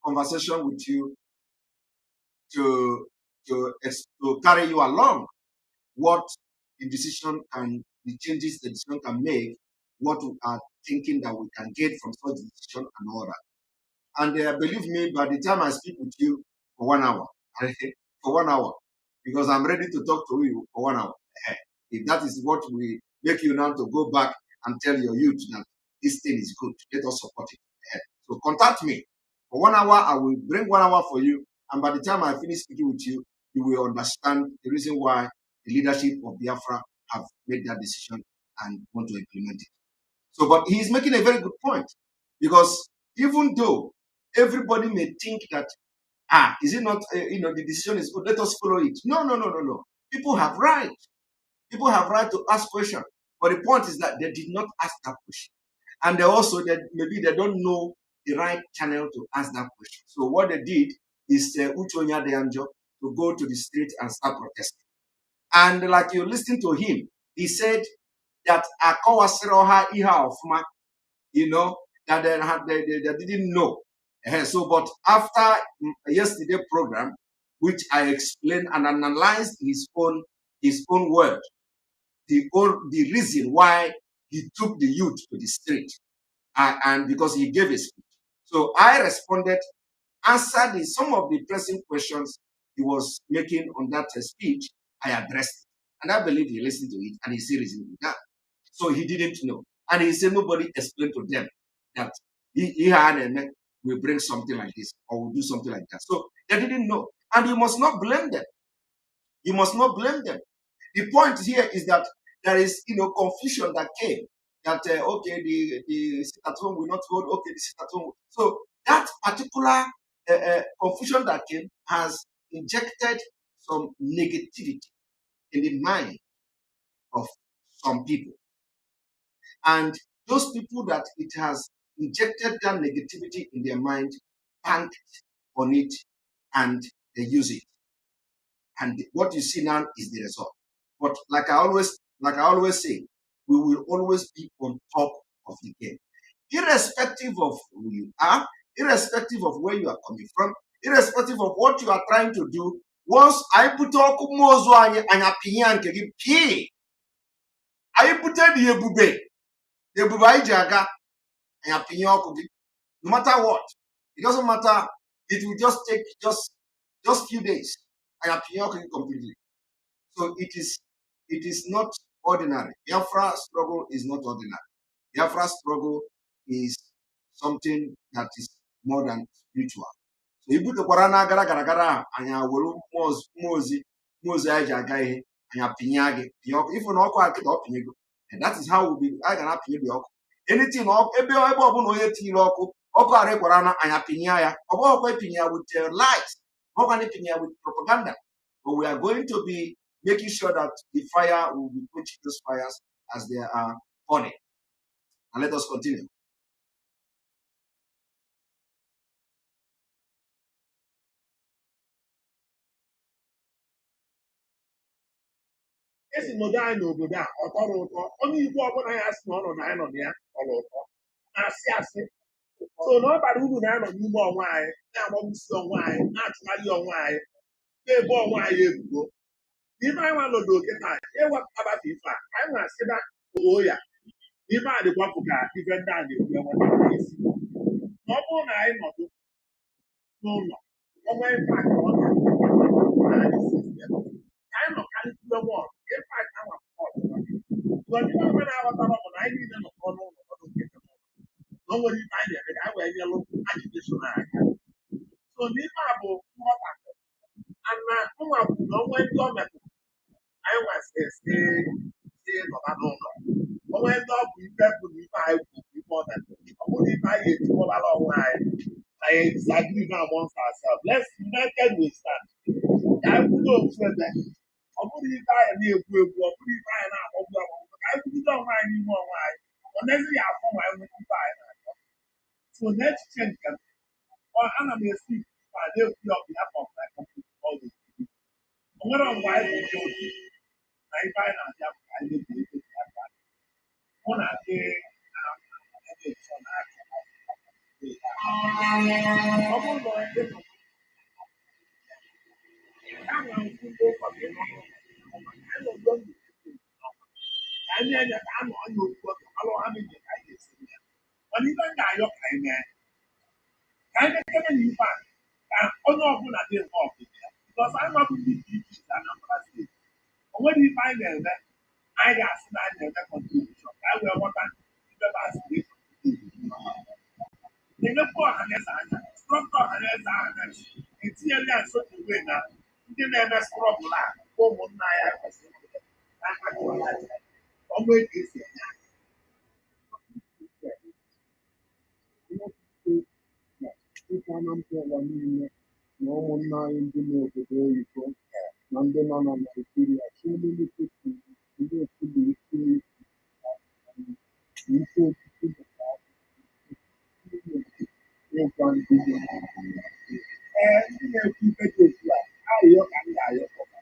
conversation with you to carry you along what the decision and the changes the decision can make, what we are thinking that we can get from such decision and all that. And believe me, by the time I speak with you for 1 hour, for 1 hour, because I'm ready to talk to you for 1 hour. If that is what will make you now to go back and tell your youth that this thing is good, let us support it. So contact me. For 1 hour, I will bring 1 hour for you. And by the time I finish speaking with you, you will understand the reason why the leadership of Biafra have made that decision and want to implement it. So, but he's making a very good point, because even though everybody may think that, is it not, the decision is good, let us follow it. No, no, no, no, no. People have right. People have right to ask questions. But the point is that they did not ask that question. And they also, that maybe they don't know the right channel to ask that question. So what they did is Uchonya Deanjo to go to the street and start protesting. And like you listen to him, he said that Akawasiroha Iha of that they didn't know. So, but after yesterday program, which I explained and analyzed his own word, the reason why he took the youth to the street, and because he gave a speech. So I responded, answered some of the pressing questions he was making on that speech. I addressed it, and I believe he listened to it and he still reasoned with that. So he didn't know. And he said nobody explained to them that he had a will bring something like this or will do something like that. So they didn't know. And you must not blame them. You must not blame them. The point here is that there is confusion that came. That okay, the sit at home will not hold, okay, the sit at home. So that particular confusion that came has injected some negativity in the mind of some people. And those people that it has injected that negativity in their mind banked on it and they use it. And what you see now is the result. But like I always say, we will always be on top of the game. Irrespective of who you are, irrespective of where you are coming from, irrespective of what you are trying to do, once I put mozo anya pinya nke gị pii, I put the ebube anyị ji aga anya pinya ọkụ gị. No matter what, it doesn't matter. It will just take just few days. Anya pinya ọkụ gị completely. So it is not ordinary. Biafra struggle is not ordinary. Biafra struggle is something that is more than spiritual. So ibutekwara na gara gara gara anya were mmụọ ozi anyị ji aga ihe anya pinye gị pinye ọkụ ifu na ọkụ akịta ọ pinye go. And that is how we be anyị ga na-apinye dị ọkụ. Anything ebe ọbụla onye tinyere ọkụ arịkwara na anya pinye ya ọ bụghịkwa ipinye ya with light, ọ ga na-epinye ya with propaganda. But we are going to be making sure that the fire will be quenching those fires as they are burning. And let us continue. esi n'obodo anyị n'obodo a ọ tọrọ ụtọ onye Igbo ọbụla ya sị na ọnọdụ anyị nọ na ya tọrọ ụtọ na-asị asị so na ọ bara uru na ya nọ n'ime onwe anyị na-agbagbusi onwe anyị na-achụgharị onwe anyị na-ebe onwe anyị ebubo n'ime anyị nwa nọdụ oke taa ewepụtabata ife a anyị na-asịba oo ya n'ime a dịkwapụ ka ife ndị a na-ekwu enweta isi ma ọ bụrụ na anyị nọdụ n'ụlọ ọnwa ife a ka ọ na-eme anyị sistem anyị nọ karịsịa wọl ife a ka nwa ndị ọma na-aghọtara bụ na anyị niile nọkọ n'ụlọ ọdụ nke na o nwere ife anyị na-eme ka anyị wee nyelụ ajideshon aka so n'ife a bụ nghọta ana nwa bụ na onwe ndị ọ metụrụ anyị nwasịrị si nọba n'ụlọ onwe ndị ọ bụ ife bụ na ife anyị bụ ife ọ metụrụ ọ bụrụ ife anyị etikwọbara onwe anyị anyị disagree na amongst ourselves let's united we stand ka anyị kwudo ofu ebe ọ bụrụ ife anyị na-ekwu ekwu ọ bụrụ ife anyị na-akpọgbu agbọgbụ ka anyị kwudo onwe anyị n'ime onwe anyị ọ nezighị afọ ma anyị nweta ife anyị na-achọ so n'echiche nke m ana m esi ma na-ekwu ya ọbụla of my country all the time o nwere mgbe anyị bụ otu na ife anyị na-abịa bụ ka anyị na-ekwu ife dị aka mụ na ndị na-ebe nsọ na-aka ọ bụrụ na ndị nọ ya nwere nkwụ ndị ụfọdụ nọ anyị nọ anyị anya ka a nọ anya okwu ọka alụ ha meje ka anyị ga-esi ya mana ife m ga-ayọ ka anyị mee Kind of telling you back. Onye ọbụla dị involved in ya because anyị mabụ ndị dị iche iche Anambra steeti o nwere ife anyị na-eme anyị ga-asị na anyị na-eme contribution ka anyị wee ghọta ibe bụ aspiration na-emekwa ọhaneze anya strọkta ọhaneze anya etinyela ya nso iwe na ndị na-eme strọgụl a ụmụnna ya kwesịrị na akpakọrọlaja ọnụ ego esi enye ịka na mba ụwa niile na ụmụnna anyị ndị n'obodo oyibo na ndị nọ na Naijiria chimelite ndị otu na ike ike otiti maka ịgwa ndị ee ndị na-ekwu ife dị otu a ayịyọ ka m ga-ayọkọba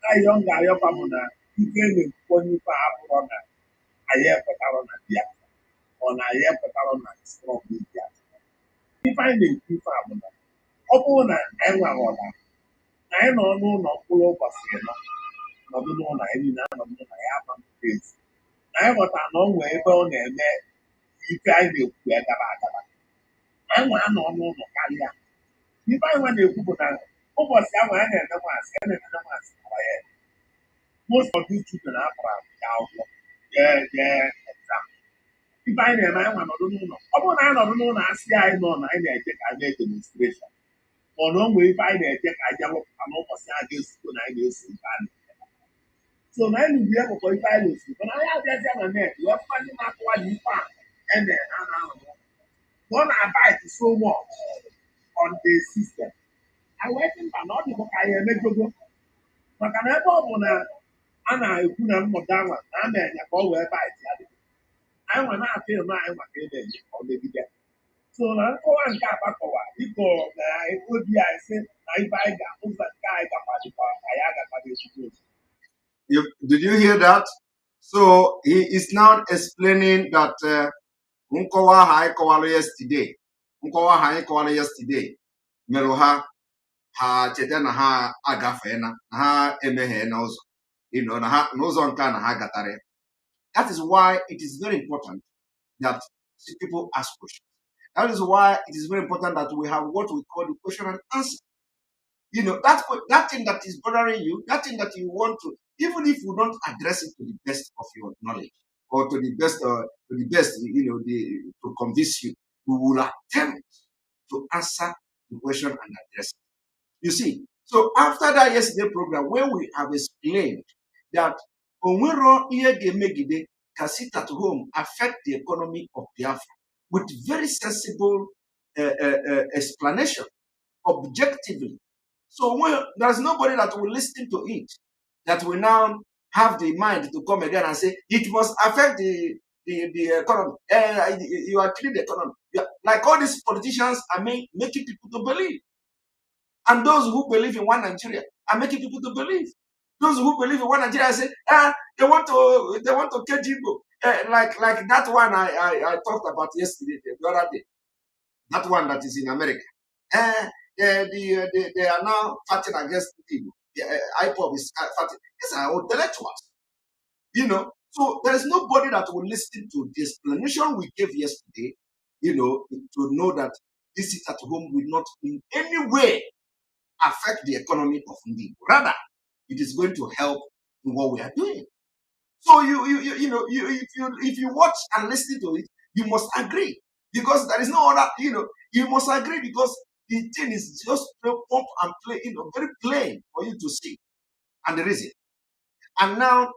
ayịyọ m ga-ayọkwa m na ife na-ekwukwenye ife a bụrụ na anyị ekwetara na bịa ọ na anyị ekwetara na strọg bịa ife anyị na-ekwu ife a bụ na ọ bụrụ na anyị nwere ọla na anyị nọ n'ụlọ mkpụrụ ụbọchị ịnọ nọdụ n'ụlọ anyị niile anọdụ n'ụlọ ya ama mpụta ezi na anyị ghọtara na ọ nwee ebe ọ na-eme ife anyị na-ekwu ya gaba agaba anyị nwe anọ n'ụlọ karịa ife anyị nwe na-ekwu bụ na ụbọchị ahụ anyị na-eme maasị a na-eme maasị awa ya most of these children akpara ya akwụkwọ jee exam ife anyị na-eme anyị nwa nọdụ n'ụlọ ọ bụrụ na anyị nọdụ n'ụlọ asị anyị nọ na anyị na-eje ka anyị mee demonstration ma ọ na o nwere ife anyị na-eje ka anyị wepụta n'ụbọchị a ga-esito na anyị na-eso ife anyị so na anyị lụrụ ya bụkwa ife anyị na-esi mana anyị abịazịa na net wee fụkwa ndị na-akụwa na ife a eme na na-ahụ na ọ na-abite so much on the system anyị wee sị mba na ọ dịbụ ka anyị emejogo maka na ebe ọ bụ na a na-ekwu na mmụta nwa na a na-enye ka ọ wee bite ya dị anyị nwa na-atụ ịnụ anyị maka ebe enye ka ọ megide so na nkọwa nke akpakọwa ịkọ na obi anyị sị na ibe anyị ga ụzọ nke anyị gakwadịkwa anyị agakwadị ezigbo ozi Did you hear that? So he is now explaining that Nkowa ha ikọwara yesterday. Nkowa ha ikọwara yesterday. Merụ ha cheta na ha agafeela na ha emeghela ụzọ. Na ha n'ụzọ nke a na ha gatara. That is why it is very important that people ask questions. That is why it is very important that we have what we call the question and answer. That thing that is bothering you, that thing that you want to, even if you don't address it to the best of your knowledge or to the best, to convince you, we will attempt to answer the question and address it. You see, so after that yesterday program, where we have explained that Onwero Iege Megide can sit at home, affect the economy of Biafra with very sensible explanation, objectively. So there's nobody that will listen to it, that will now have the mind to come again and say it must affect the economy. You are killing the economy. Like all these politicians are making people to believe. And those who believe in one Nigeria are making people to believe. Those who believe in one Nigeria say, they want to kill people. Like that one I talked about yesterday, the other day. That one that is in America. They are now fighting against people. The IPOB is fighting. These are intellectuals. So there is nobody that will listen to the explanation we gave yesterday, to know that this is at home will not in any way affect the economy of Ndi. Rather, it is going to help in what we are doing. So if you watch and listen to it, you must agree. Because there is no other, you must agree because the thing is just pump and play, very plain for you to see. And the reason. And now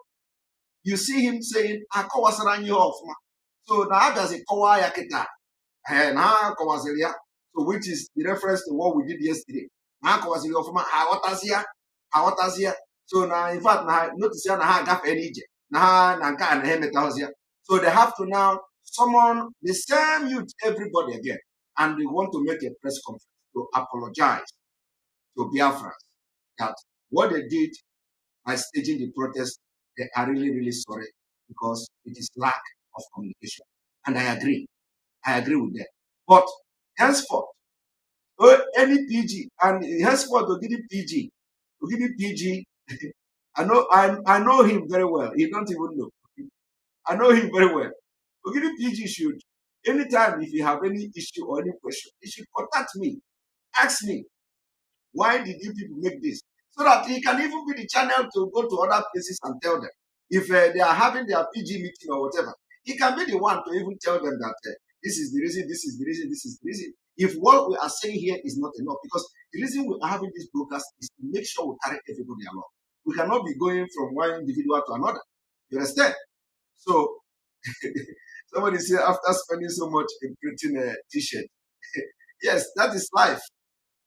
you see him saying, so now there's a kawa yakita. So which is the reference to what we did yesterday. So now in fact notice so they have to now summon the same youth, everybody again, and they want to make a press conference to apologize to Biafrans that what they did by staging the protest, they are really, really sorry because it is lack of communication. And I agree with them. But henceforth, any PG, and henceforth Ogidi PG, I know him very well. He don't even know. I know him very well. Ogidi PG should, Anytime if you have any issue or any question, you should contact me. Ask me, why did you people make this? So that he can even be the channel to go to other places and tell them. If they are having their PG meeting or whatever, he can be the one to even tell them that this is the reason, this is the reason, this is the reason. If what we are saying here is not enough, because the reason we are having this broadcast is to make sure we carry everybody along. We cannot be going from one individual to another. You understand? So somebody said after spending so much in printing a t-shirt, yes, that is life.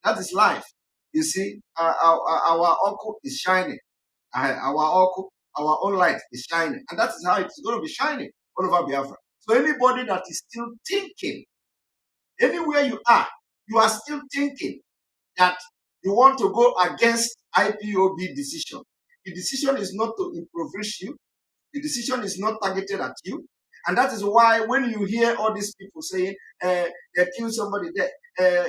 That is life. You see, our uncle is shining. Our uncle, our own light is shining. And that is how it's going to be shining all over Biafra. So anybody that is still thinking, anywhere you are still thinking that you want to go against IPOB decision. The decision is not to impoverish you. The decision is not targeted at you. And that is why when you hear all these people saying, they killed somebody there,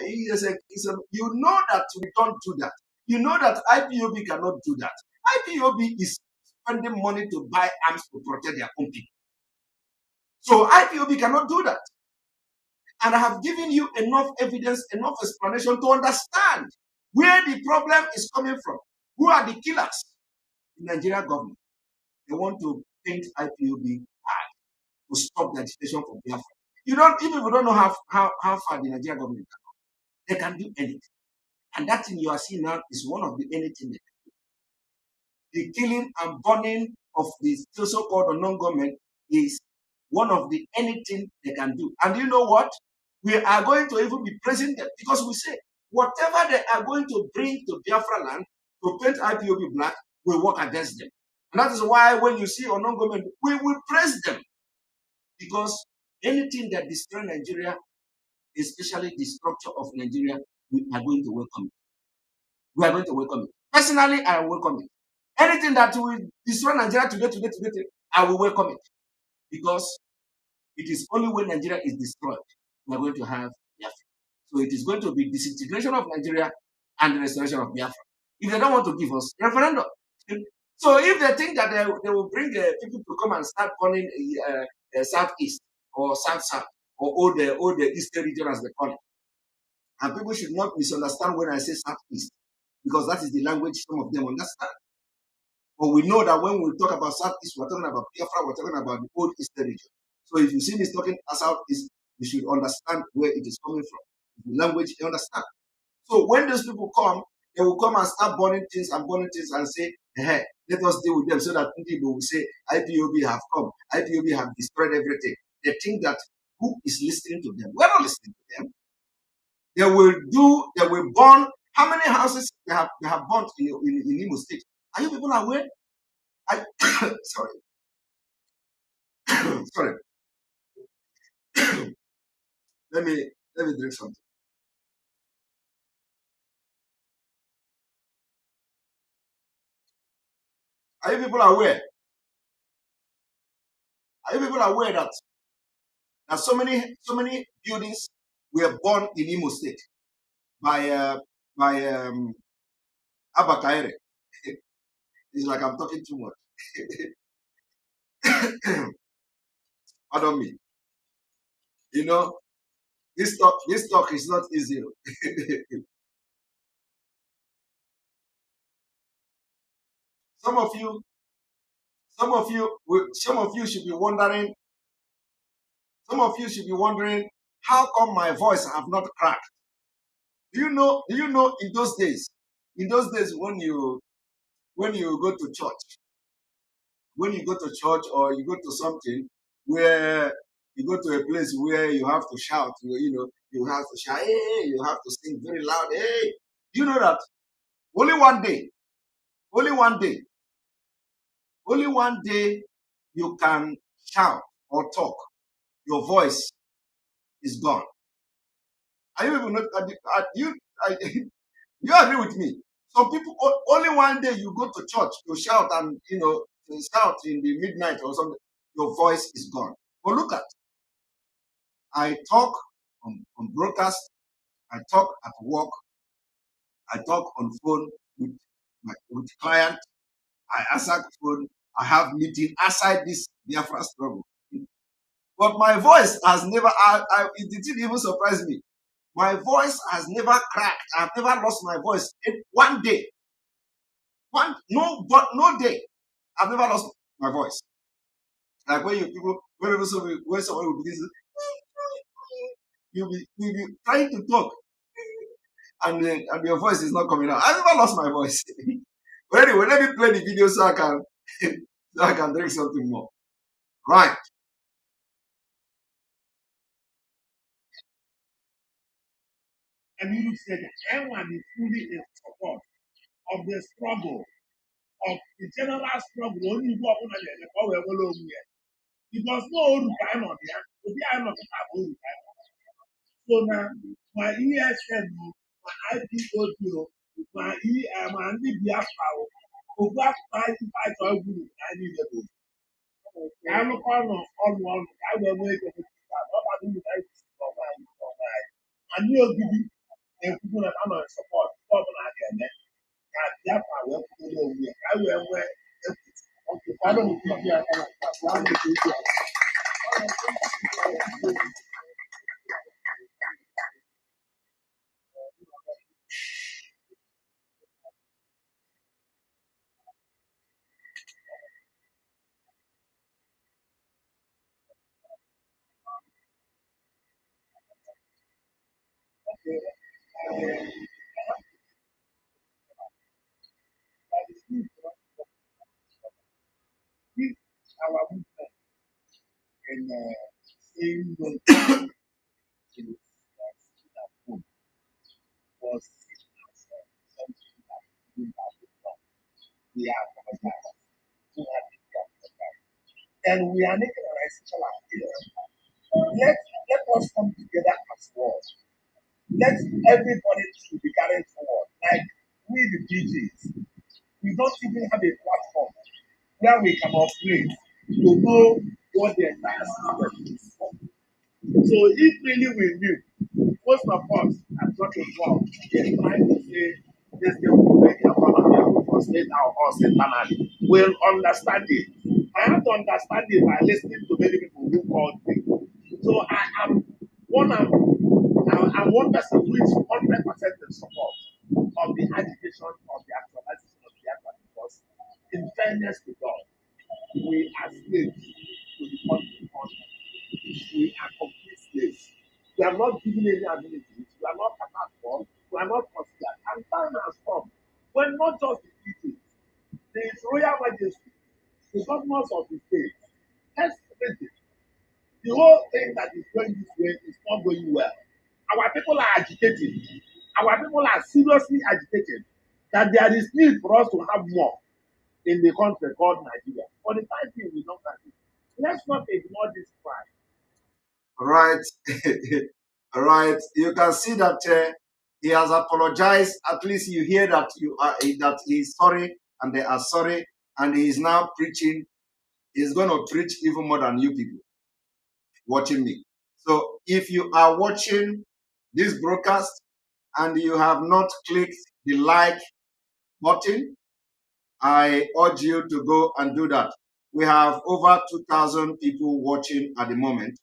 you know that we don't do that. You know that IPOB cannot do that. IPOB is spending money to buy arms to protect their own people. So IPOB cannot do that. And I have given you enough evidence, enough explanation to understand where the problem is coming from. Who are the killers? The Nigerian government. They want to paint IPOB hard to stop the agitation from Biafra. You don't know how far the Nigerian government can go. They can do anything. And that thing you are seeing now is one of the anything they can do. The killing and burning of the so-called non-government is one of the anything they can do. And you know what? We are going to even be praising them because we say whatever they are going to bring to Biafra land to paint IPOB black will work against them. And that is why when you see a non-government, we will praise them. Because anything that destroys Nigeria, especially the structure of Nigeria, we are going to welcome it. We are going to welcome it. Personally, I welcome it. Anything that will destroy Nigeria today, I will welcome it. Because it is only when Nigeria is destroyed, we are going to have Biafra. So it is going to be disintegration of Nigeria and the restoration of Biafra. If they don't want to give us referendum. So if they think that they will bring people to come and start burning Southeast or South or all the Eastern region as they call it, and people should not misunderstand when I say Southeast, because that is the language some of them understand. But we know that when we talk about Southeast, we're talking about Biafra, we're talking about the old Eastern region. So if you see me talking Southeast, you should understand where it is coming from. The language you understand. So when those people come, they will come and start burning things and say, hey, let us deal with them so that people will say IPOB have come, IPOB have destroyed everything. They think that who is listening to them? We're not listening to them. They will burn. How many houses they have burnt in Imo State? Are you people aware? Sorry. Sorry. let me drink something. Are you people aware? Are you people aware that so many buildings were born in Imo State by Abakaire? It's like I'm talking too much. Pardon me. You know, this talk is not easy. Some of you should be wondering. Some of you should be wondering how come my voice have not cracked. Do you know? In those days when you go to church, or you go to something where you go to a place where you have to shout, you have to shout, hey, you have to sing very loud, hey. Do you know that only one day, you can shout or talk, your voice is gone. Are you even not? You agree with me? Some people only one day you go to church to shout and to shout in the midnight or something, your voice is gone. But look at, I talk on broadcast, I talk at work, I talk on phone with client, I answer phone, I have meeting outside this Biafra struggle. But my voice has never, it didn't even surprise me. My voice has never cracked. I've never lost my voice in one day. No day. I've never lost my voice. Like when when someone will begin to, you'll be trying to talk, and your voice is not coming out. I never lost my voice. But anyway, let me play the video so I can so I can drink something more. Right. And you said everyone is fully in support of the struggle, of the general struggle. Only who are going to power alone here. Because no one can on there. So they are not going to so now, my ESN, my IPOTO, my Biafra, over 5 group, I need a book. I'm a corner on one, I will wait for the other thing I for my. And you'll give me a people that I'm a support, and Biafra will put it over here. I will wear okay, I don't know. If our movement in same way in was something that we have done. We are organized. We have been. And we are making an essential appeal. Let us come together as one. Let everybody to be carried forward. Like we the DJs, we don't even have a platform where we can operate to know what the entire system is. So if really we knew, most of us are talking about in trying to say this thing will make economy for state or us internally, will understand it. I have to understand it by listening to many people who called me. So I am I'm one person who is 100% in support of the agitation of the actualization of the act because in fairness to God, we are slaves to the country. We are complete slaves. We are not given any abilities. We are not catered for. We are not considered. And time has come when not just the people, the Royal Majesty, the governors of the state, estimated the whole thing that is going this way is not going well. Our people are agitated. Our people are seriously agitated that there is need for us to have more in the country called Nigeria. For the time being, we don't have it. Let's not ignore this cry. All right. All right. You can see that he has apologized. At least you hear that that he's sorry and they are sorry, and he is now preaching. He's going to preach even more than you people watching me. So if you are watching this broadcast and you have not clicked the like button, I urge you to go and do that. We have over 2,000 people watching at the moment.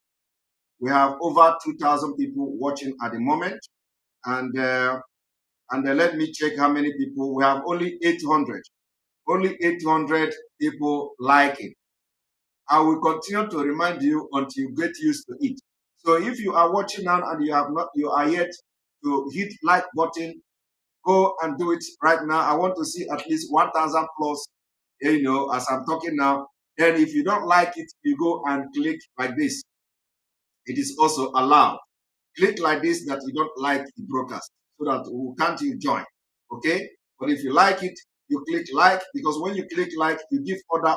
We have over 2,000 people watching at the moment, and let me check how many people. We have only 800. Only 800 people liking. I will continue to remind you until you get used to it. So if you are watching now and you are yet to hit like button, go and do it right now. I want to see at least 1,000 plus. As I'm talking now. Then if you don't like it, you go and click like this. It is also allowed. Click like this that you don't like the broadcast so that we can't you join. Okay? But if you like it, you click like because when you click like, you give other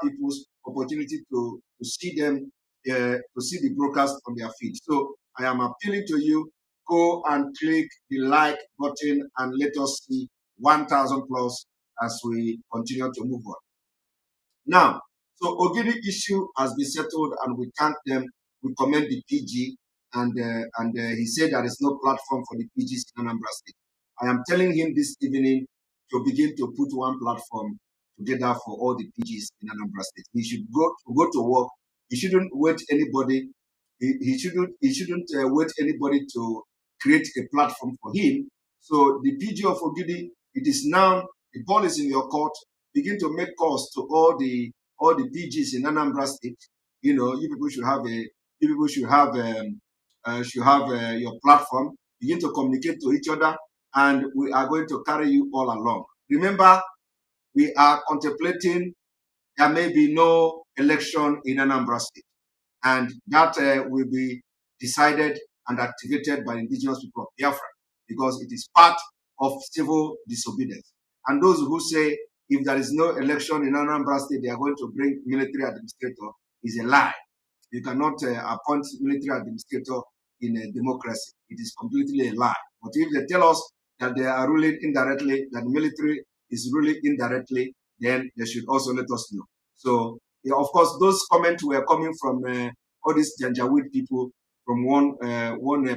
people's opportunity to see them, to see the broadcast on their feed. So I am appealing to you, go and click the like button and let us see 1,000 plus as we continue to move on. Now, so Ogidi issue has been settled and we thank them. We commend the PG and he said there is no platform for the PGs in Anambra State. I am telling him this evening to begin to put one platform together for all the PGs in Anambra State. He should go to work He shouldn't wait anybody. He shouldn't wait anybody to create a platform for him. So the PG of Ogidi, it is now, the ball is in your court. Begin to make calls to all the PGs in Anambra State. You people should have your platform. Begin to communicate to each other, and we are going to carry you all along. Remember, we are contemplating there may be no election in Anambra State, and that will be decided and activated by indigenous people of Biafra, because it is part of civil disobedience. And those who say if there is no election in Anambra State, they are going to bring military administrator is a lie. You cannot appoint military administrator in a democracy. It is completely a lie. But if they tell us that they are ruling indirectly, that the military is ruling indirectly, then they should also let us know. So, yeah, of course, those comments were coming from all these Janjaweed people from one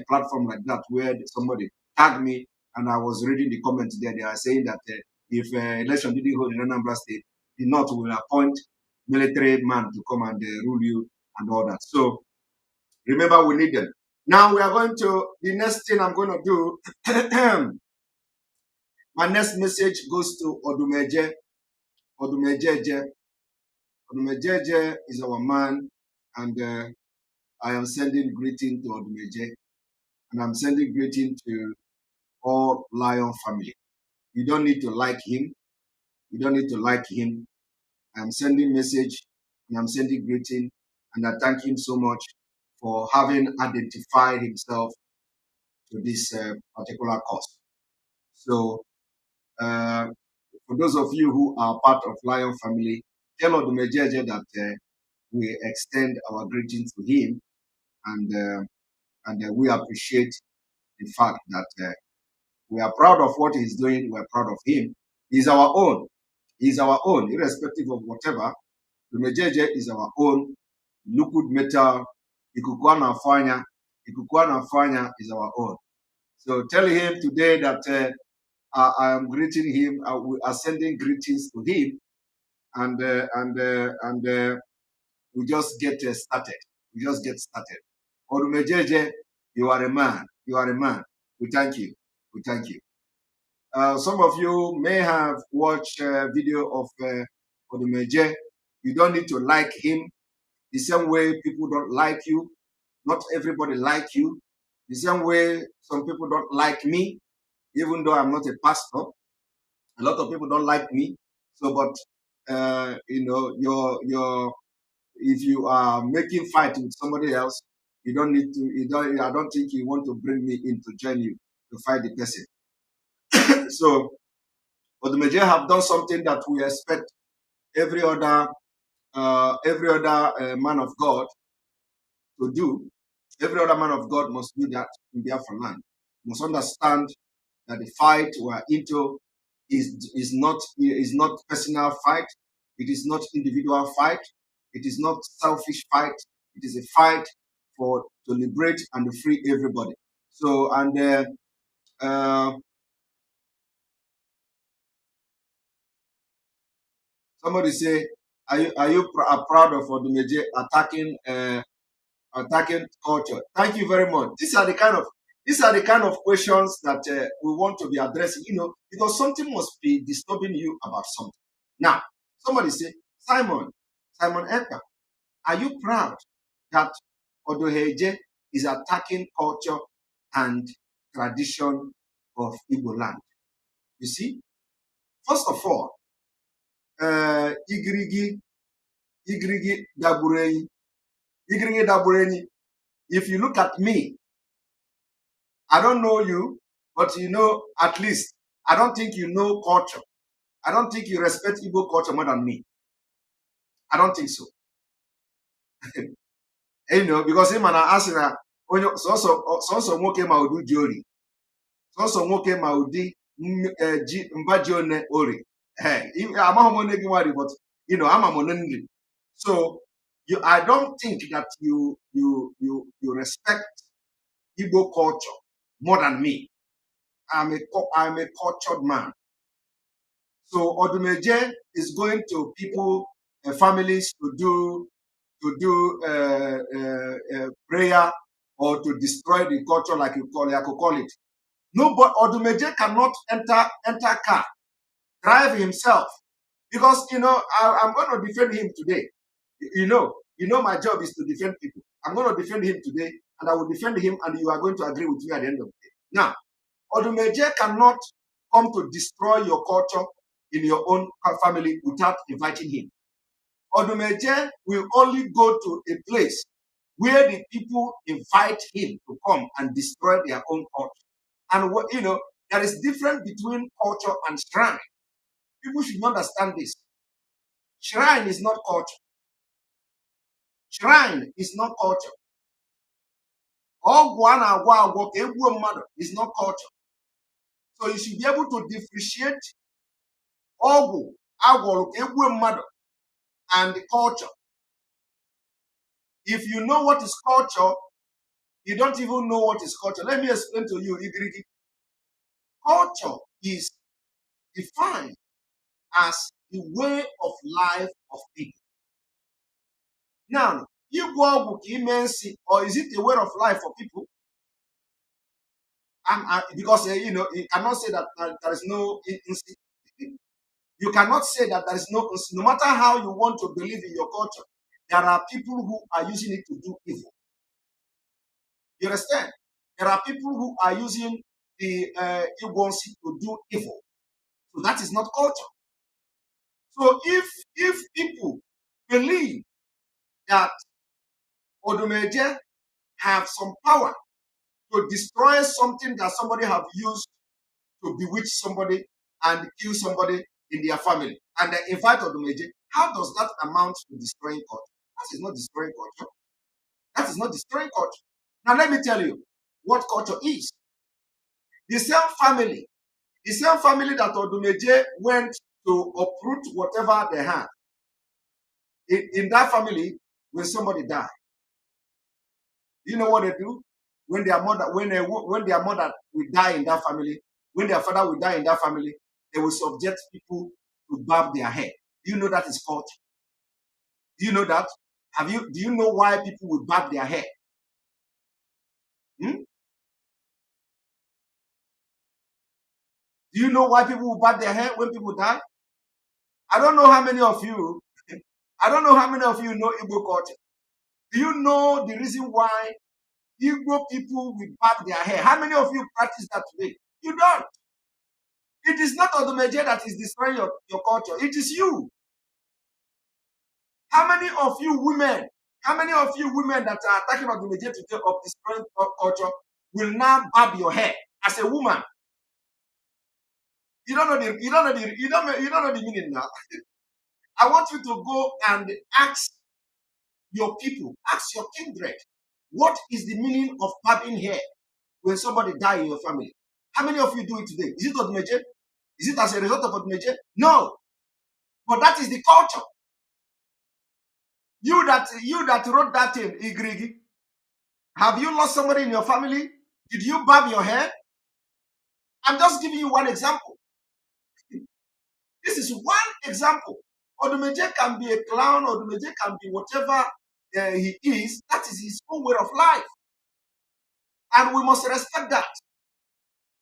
platform like that, where somebody tagged me, and I was reading the comments there. They are saying that if election didn't hold in Anambra State, the North will appoint military man to come and rule you and all that. So remember, we need them. Now we are going to, the next thing I'm going to do, my next message goes to Odumeje. Odumejeje. Odumejeje is our man, and I am sending greeting to Odumeje, and I'm sending greeting to all Lion family. You don't need to like him. You don't need to like him. I'm sending message, and I'm sending greeting, and I thank him so much for having identified himself to this particular cause. So, for those of you who are part of Lion family, tell Odumejeje that we extend our greetings to him, and we appreciate the fact that we are proud of what he's doing. We're proud of him. He's our own. He's our own, irrespective of whatever. Odumejeje is our own. Liquid metal. Ikukuana Fanya. Ikukuana Fanya is our own. So tell him today that I am greeting him. We are sending greetings to him, and we just get started. We just get started. Odumejeje, you are a man. You are a man. We thank you. We thank you. Some of you may have watched a video of Odumeje. You don't need to like him the same way people don't like you. Not everybody like you. The same way some people don't like me, even though I'm not a pastor. A lot of people don't like me. So, but your if you are making fight with somebody else, you don't need to. You don't. I don't think you want to bring me in to join you to fight the person. So, but the major have done something that we expect every other man of God to do. Every other man of God must do that in Biafra land. Must understand that the fight we're into is not personal fight. It is not individual fight. It is not selfish fight. It is a fight to liberate and to free everybody. So, and somebody say, are you proud of Odumeje attacking culture? Thank you very much. These are the kind of questions that we want to be addressing, because something must be disturbing you about something. Now, somebody say, Simon Ekpa, are you proud that Odumeje is attacking culture and tradition of Igbo land? You see, first of all, Igirigi Daburenyi, Igirigi Daburenyi. If you look at me, I don't know you, but at least, I don't think you know culture. I don't think you respect Igbo culture more than me. I don't think so. Because him and I asked her, so nwoke ma udu ji ori. So nwoke ma udi ji mba ji one ori. Amaghị m onye gị nwari, but ama m onye nri. So I don't think that you respect Igbo culture more than me. I'm a cultured man. So Odumeje is going to people, families to do to do prayer or to destroy the culture, like you call it, I could call it. No, but Odumeje cannot enter car, drive himself, because I'm going to defend him today. My job is to defend people. I'm going to defend him today, and I will defend him, and you are going to agree with me at the end of the day. Now, Odumeje cannot come to destroy your culture in your own family without inviting him. Odumeje will only go to a place where the people invite him to come and destroy their own culture. And there is difference between culture and shrine. People should understand this. Shrine is not culture. Shrine is not culture. Is not culture. So you should be able to differentiate and the culture. If you know what is culture, you don't even know what is culture. Let me explain to you, Igrigi. Culture is defined as the way of life of people. Now, you go immensely, or is it a way of life for people? Because you cannot say that there is no. You cannot say that there is no. No matter how you want to believe in your culture, there are people who are using it to do evil. You understand? There are people who are using the Igwansi to do evil. So that is not culture. So if people believe that Odumeje have some power to destroy something that somebody have used to bewitch somebody and kill somebody in their family, and they invite Odumeje, how does that amount to destroying culture? That is not destroying culture. That is not destroying culture. Now let me tell you what culture is. The same family that Odumeje went to uproot whatever they had. In that family, when somebody died, you know what they do? When their mother will die in that family, when their father will die in that family, they will subject people to barb their hair. Do you know that is culture? Do you know that? Do you know why people will barb their hair? Hmm? Do you know why people will barb their hair when people die? I don't know how many of you know Igbo culture. Do you know the reason why Igbo people will barb their hair? How many of you practice that today? You don't. It is not Odumeje that is destroying your culture. It is you. How many of you women that are attacking Odumeje today of destroying culture will now barb your hair as a woman? You don't know the meaning now. I want you to go and ask your people, ask your kindred, what is the meaning of barbing hair when somebody dies in your family? How many of you do it today? Is it Odumeje? Is it as a result of Odumeje? No. But that is the culture. You that wrote that in Igrigi, have you lost somebody in your family? Did you barb your hair? I'm just giving you one example. This is one example. Odumeje can be a clown, Odumeje can be whatever he is. That is his own way of life. And we must respect that.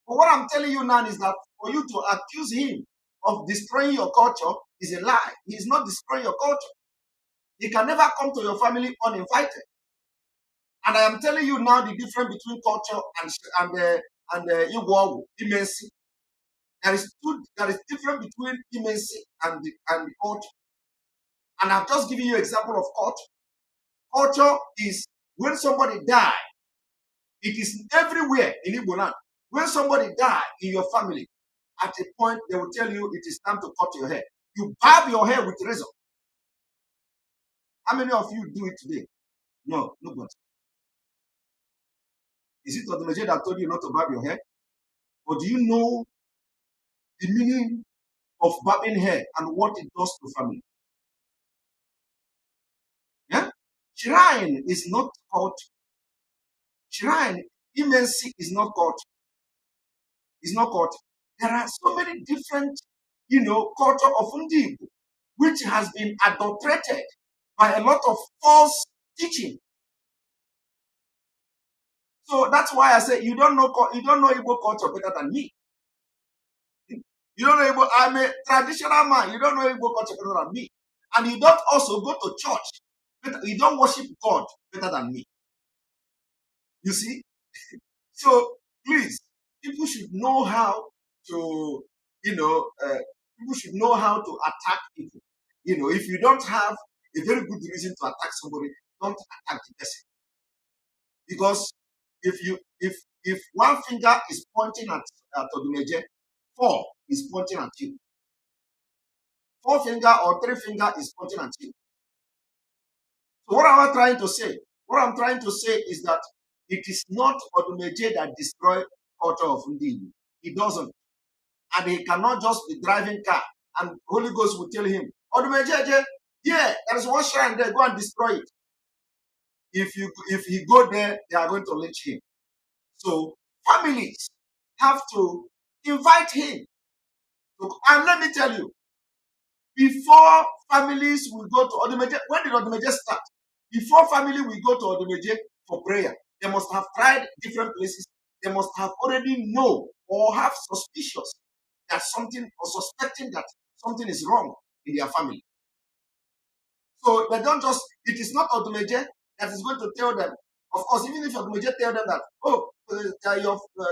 But what I'm telling you now is that for you to accuse him of destroying your culture is a lie. He is not destroying your culture. He can never come to your family uninvited. And I am telling you now the difference between culture and Igbo immensity. There is difference between immensity and the culture. And I've just given you an example of culture. Culture is when somebody dies. It is everywhere in Igbo land. When somebody dies in your family, at a point they will tell you it is time to cut your hair. You barb your hair with razor. How many of you do it today? No, nobody. Is it Odumeje that told you not to barb your hair? Or do you know the meaning of barbing hair and what it does to family? Yeah? Shrine is not culture. Shrine, immensity is not culture. It's not culture. There are so many different, culture of Ndigo, which has been adulterated by a lot of false teaching. So that's why I say you don't know Igbo culture better than me. You don't know Igbo. I'm a traditional man. You don't know Igbo culture better than me. And you don't also go to church. You don't worship God better than me. You see? So please, people should know how to, people should know how to attack people. If you don't have a very good reason to attack somebody, don't attack the person. Because if one finger is pointing at Odumeje, four is pointing at you. Four finger or three finger is pointing at you. So what am I trying to say? What I'm trying to say is that it is not Odumeje that destroyed culture of Ndi. He doesn't. And he cannot just be driving car and Holy Ghost will tell him, Odumeje, yeah, there is one shrine there, go and destroy it. If he go there, they are going to lynch him. So families have to invite him. And let me tell you, before families will go to Odumeje, when did Odumeje start? Before family will go to Odumeje for prayer, they must have tried different places. They must have already know or have suspicious that something or suspecting that something is wrong in their family. So they don't just, it is not Odumeje that is going to tell them. Of course, even if Odumeje tell them that, oh,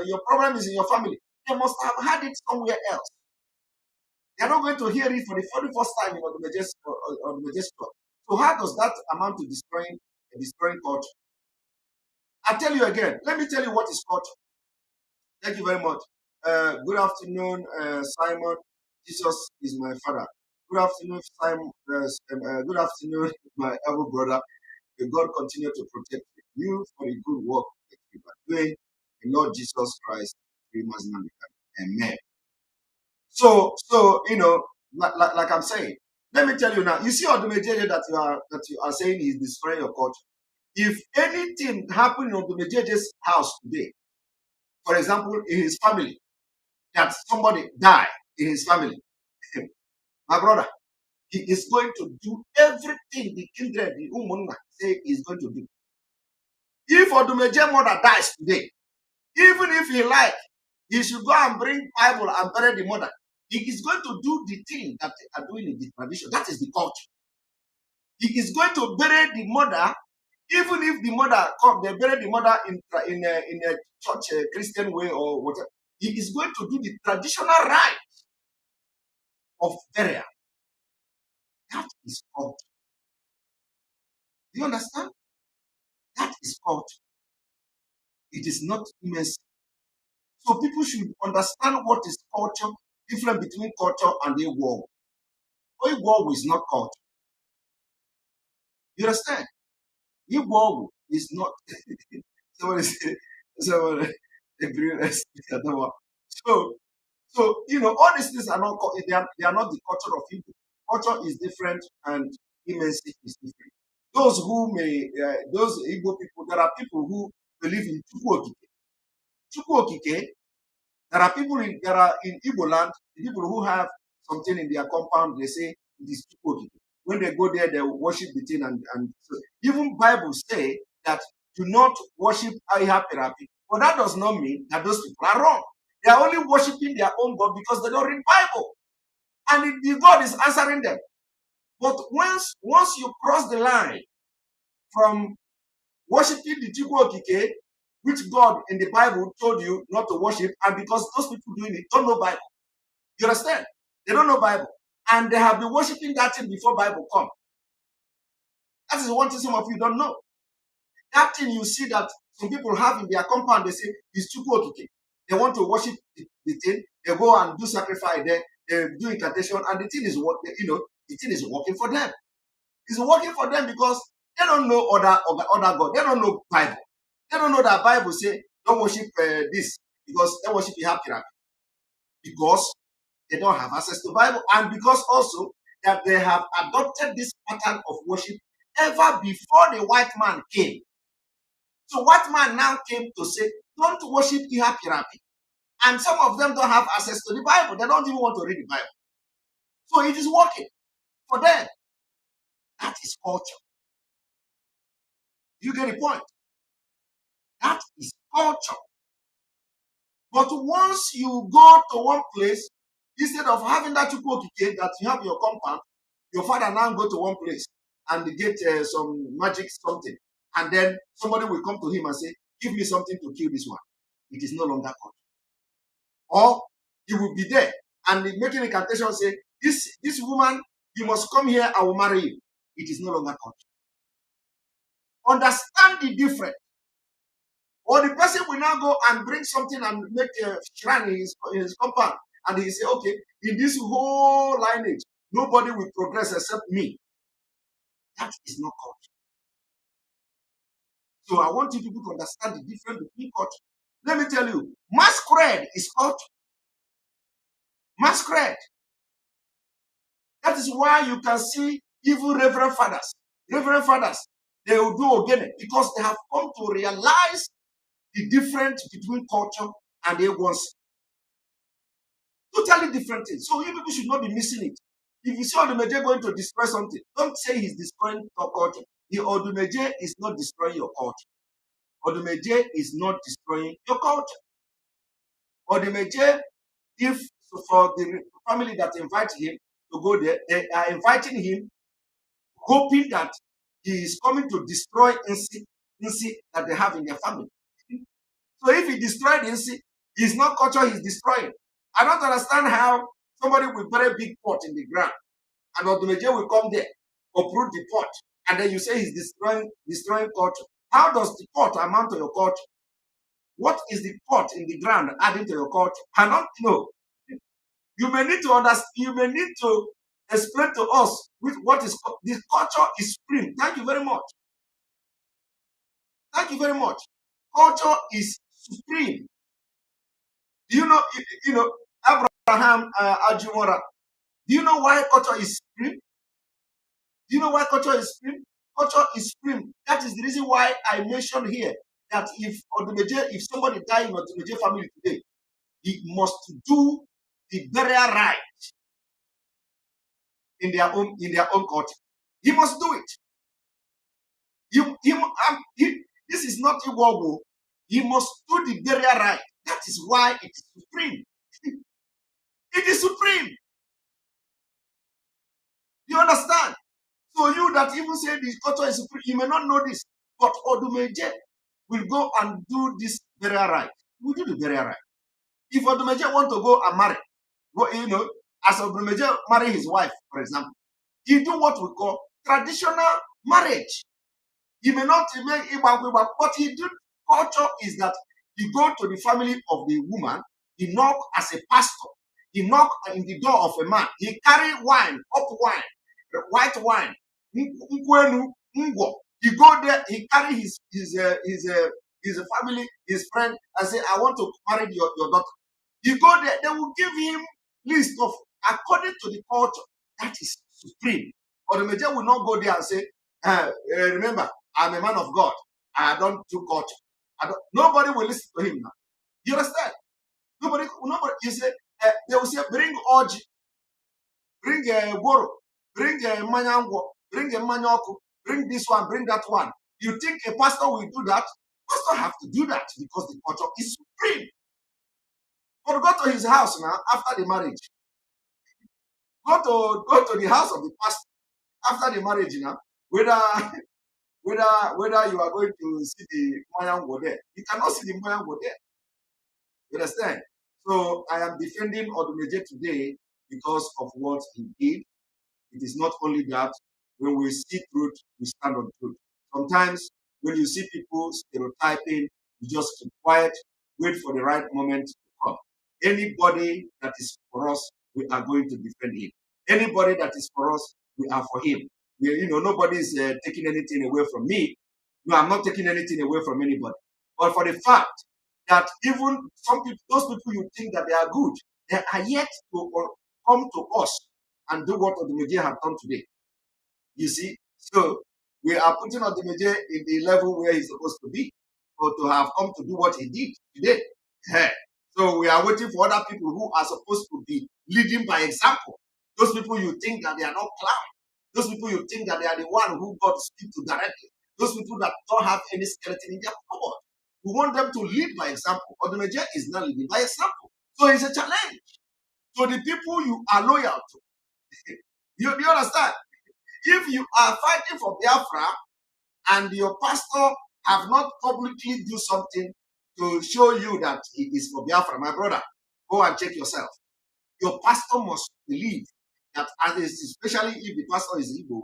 your problem is in your family, they must have had it somewhere else. They are not going to hear it for the very first time in Odumeje's talk. So how does that amount to destroying culture? I tell you again, let me tell you what is culture. Thank you very much. Good afternoon, Simon. Jesus is my father. Good afternoon, Simon. Good afternoon, my elder brother. May God continue to protect you for the good work that you are doing. The Lord Jesus Christ, amen. So like I'm saying, let me tell you now. You see, Odumejeje that you are saying is destroying your culture. If anything happened in Odumejeje's house today, for example, in his family, that somebody died in his family, my brother, he is going to do everything the kindred, the Umunna, say he's going to do. If Odumeje's mother dies today, even if he like, he should go and bring Bible and bury the mother. He is going to do the thing that they are doing in the tradition. That is the culture. He is going to bury the mother, even if the mother come, they bury the mother in a church Christian way or whatever. He is going to do the traditional rite of burial. That is culture. Do you understand? That is culture. It is not immense. So people should understand what is culture, difference between culture and a war. A war is not culture. You understand? A war is not. Somebody say, someone agree. So all these things are not. They are not the culture of people. Culture is different, and immensity is different. Those Igbo people, there are people who believe in Chukwu Okike. There are people in Igbo land, people who have something in their compound, they say it is Chukwu. When they go there, they worship the thing and so even Bible say that do not worship Ihapirapi. But that does not mean that those people are wrong. They are only worshiping their own God because they don't read Bible. And the God is answering them. But once you cross the line from worshiping the Chukwu Okike, which God in the Bible told you not to worship, and because those people doing it don't know Bible. You understand? They don't know Bible. And they have been worshiping that thing before Bible come. That is one thing some of you don't know. That thing you see that some people have in their compound, they say, is Chukwu Okike. They want to worship the thing. They go and do sacrifice there. They do incantation, and the thing is the thing is working for them. It's working for them because they don't know other God. They don't know Bible. They don't know that Bible say don't worship this because they worship Ihapirapi. Because they don't have access to Bible, and because also that they have adopted this pattern of worship ever before the white man came. So white man now came to say, don't worship Ihapirapi. And some of them don't have access to the Bible. They don't even want to read the Bible. So it is working for them. That is culture. You get the point? That is culture. But once you go to one place, instead of having that chukwu that you have your compound, your father now go to one place and get some magic something. And then somebody will come to him and say, give me something to kill this one. It is no longer culture. Or he will be there and making a incantation say, this woman, you must come here, I will marry you. It is no longer culture. Understand the difference. Or the person will now go and bring something and make a shrine in his compound. And he say, okay, in this whole lineage, nobody will progress except me. That is not culture. So I want you people to understand the difference between culture. Let me tell you, masquerade is culture. Masquerade. That is why you can see even reverend fathers. Reverend fathers, they will do ogene because they have come to realize the difference between culture and A1C. Totally different things. So you people should not be missing it. If you see Odumeje going to destroy something, don't say he's destroying your culture. Odumeje is not destroying your culture. Odumeje is not destroying your culture. Odumeje, if for the family that invited him to go there, they are inviting him, hoping that he is coming to destroy Nsi that they have in their family. So if he destroyed Nsi, it's not culture he's destroying. I don't understand how somebody will bury a big pot in the ground and Odumeje will come there, uproot the pot, and then you say he's destroying culture. How does the pot amount to your culture? What is the pot in the ground adding to your culture? I don't know. You may need to understand, you may need to explain to us with what is this culture is supreme. Thank you very much. Thank you very much. Culture is supreme. Do you know, Abraham Ajumora? Do you know why culture is supreme? Do you know why culture is supreme? Culture is supreme. That is the reason why I mentioned here that if somebody died in Odumeje family today, he must do the burial right in their own culture. He must do it. This is not Iwobo. He must do the burial right. That is why it is supreme. It is supreme. You understand? So you that even say the culture is supreme, you may not know this, but Odumeje will go and do this burial right. We do the burial right. If Odumeje want to go and marry, as Odumeje marry his wife, for example, he do what we call traditional marriage. He may not make Ibak, but he do culture is that he go to the family of the woman, he knock as a pastor, he knock in the door of a man, he carry wine, up wine, white wine, he go there, he carry his family, his friend, and say, I want to marry your daughter. You go there, they will give him list of according to the culture. That is supreme. Or the major will not go there and say, remember, I'm a man of God. I don't do culture. Nobody will listen to him now. You understand? Nobody. You say they will say, bring orgy, bring a goro, bring a manyango, bring a manyoku, bring this one, bring that one. You think a pastor will do that? Pastor have to do that because the culture is supreme. But go to his house now after the marriage. Go to the house of the pastor after the marriage now. Whether you are going to see the Mayango there. You cannot see the Mayango there. You understand? So I am defending Odumeje today because of what he did. It is not only that when we see truth, we stand on truth. Sometimes when you see people stereotyping, you just keep quiet, wait for the right moment to come. Anybody that is for us, we are going to defend him. Anybody that is for us, we are for him. Nobody is taking anything away from me. No, I'm not taking anything away from anybody. But for the fact that even some people, those people you think that they are good, they are yet to come to us and do what Odumeje have done today. You see? So we are putting Odumeje in the level where he's supposed to be, or to have come to do what he did today. Yeah. So we are waiting for other people who are supposed to be leading by example. Those people you think that they are not clown. those people you think that they are the one who God speaks to directly, those people that don't have any skeleton in their cupboard. We want them to lead by example. Odumeje is not leading by example. So it's a challenge to the people you are loyal to. You understand? If you are fighting for Biafra and your pastor have not publicly do something to show you that he is for Biafra, my brother, go and check yourself. Your pastor must believe that, especially if the pastor is Igbo,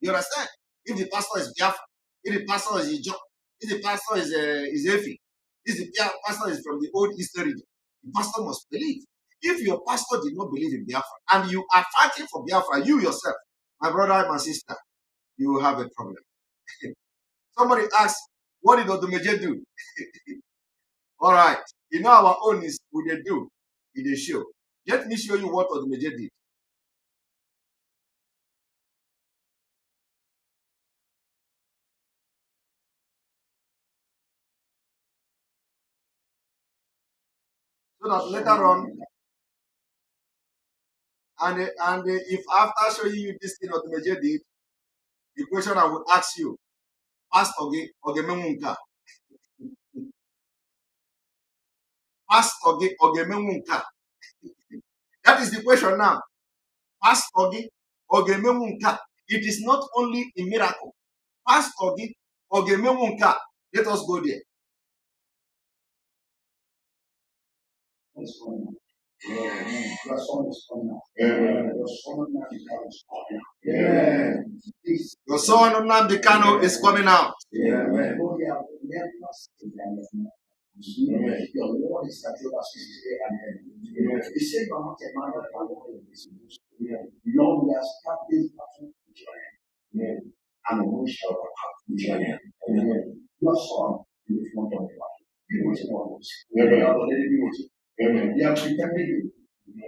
you understand? If the pastor is Biafra, if the pastor is Ijo, if the pastor is Efi, if the pastor is from the old Eastern region, the pastor must believe. If your pastor did not believe in Biafra and you are fighting for Biafra, you yourself, my brother, my sister, you will have a problem. Somebody asked, what did Odumeje do? All right. You know our own is what they do in the show. Let me show you what Odumeje did. So that later on, and if after showing you this thing Odumeje did, the question I will ask you, Pastor Ogemenwunka. Pastor Ogemenwunka. That is the question now. Pastor Ogemenwunka. It is not only a miracle. Pastor Ogemenwunka. Let us go there. Your son is coming out. Your son Your son Nnamdi Kanu is coming out. Your Lord is at your assist and he said, you are not a man of power in this news. Lord, we are starting to join. And we shall have to join. Your son in the front of the life. Be waiting on us. We are already waiting. They are pretending you.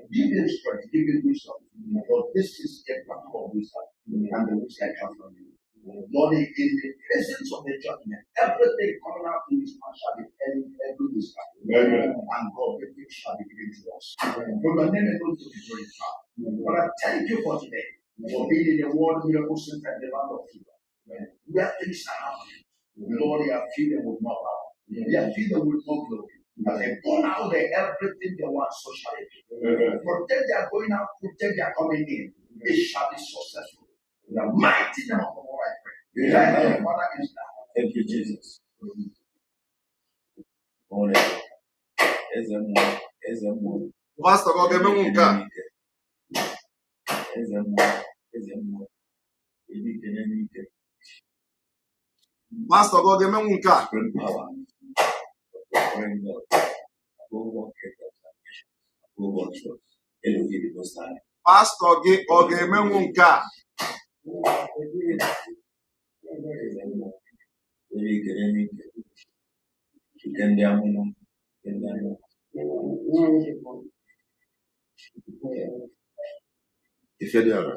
Give them strength, give them wisdom. But this is a platform of wisdom. And the wisdom comes from you. Lord, in the presence of the judgment, everything coming out in this man shall be every wisdom. And God, everything shall be given to us. For your name is going to be glorified. But I thank you for today, for being in the world miracle center and the land of freedom. Where things are happening. Lord, you are filled them with more power. You are filled them with more glory. As they go out there, everything they want socially. Protect their going out, protect their coming in. It shall be successful. In the mighty name of the Lord, I pray. Thank you, Jesus. Pastor Ogemenwunka. Pastor Ogemenwunka. Pastor Ogemenwunka. Ifediara.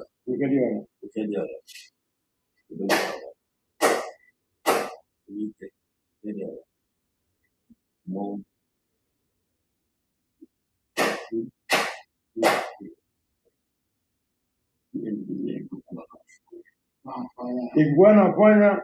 Es buena, buena.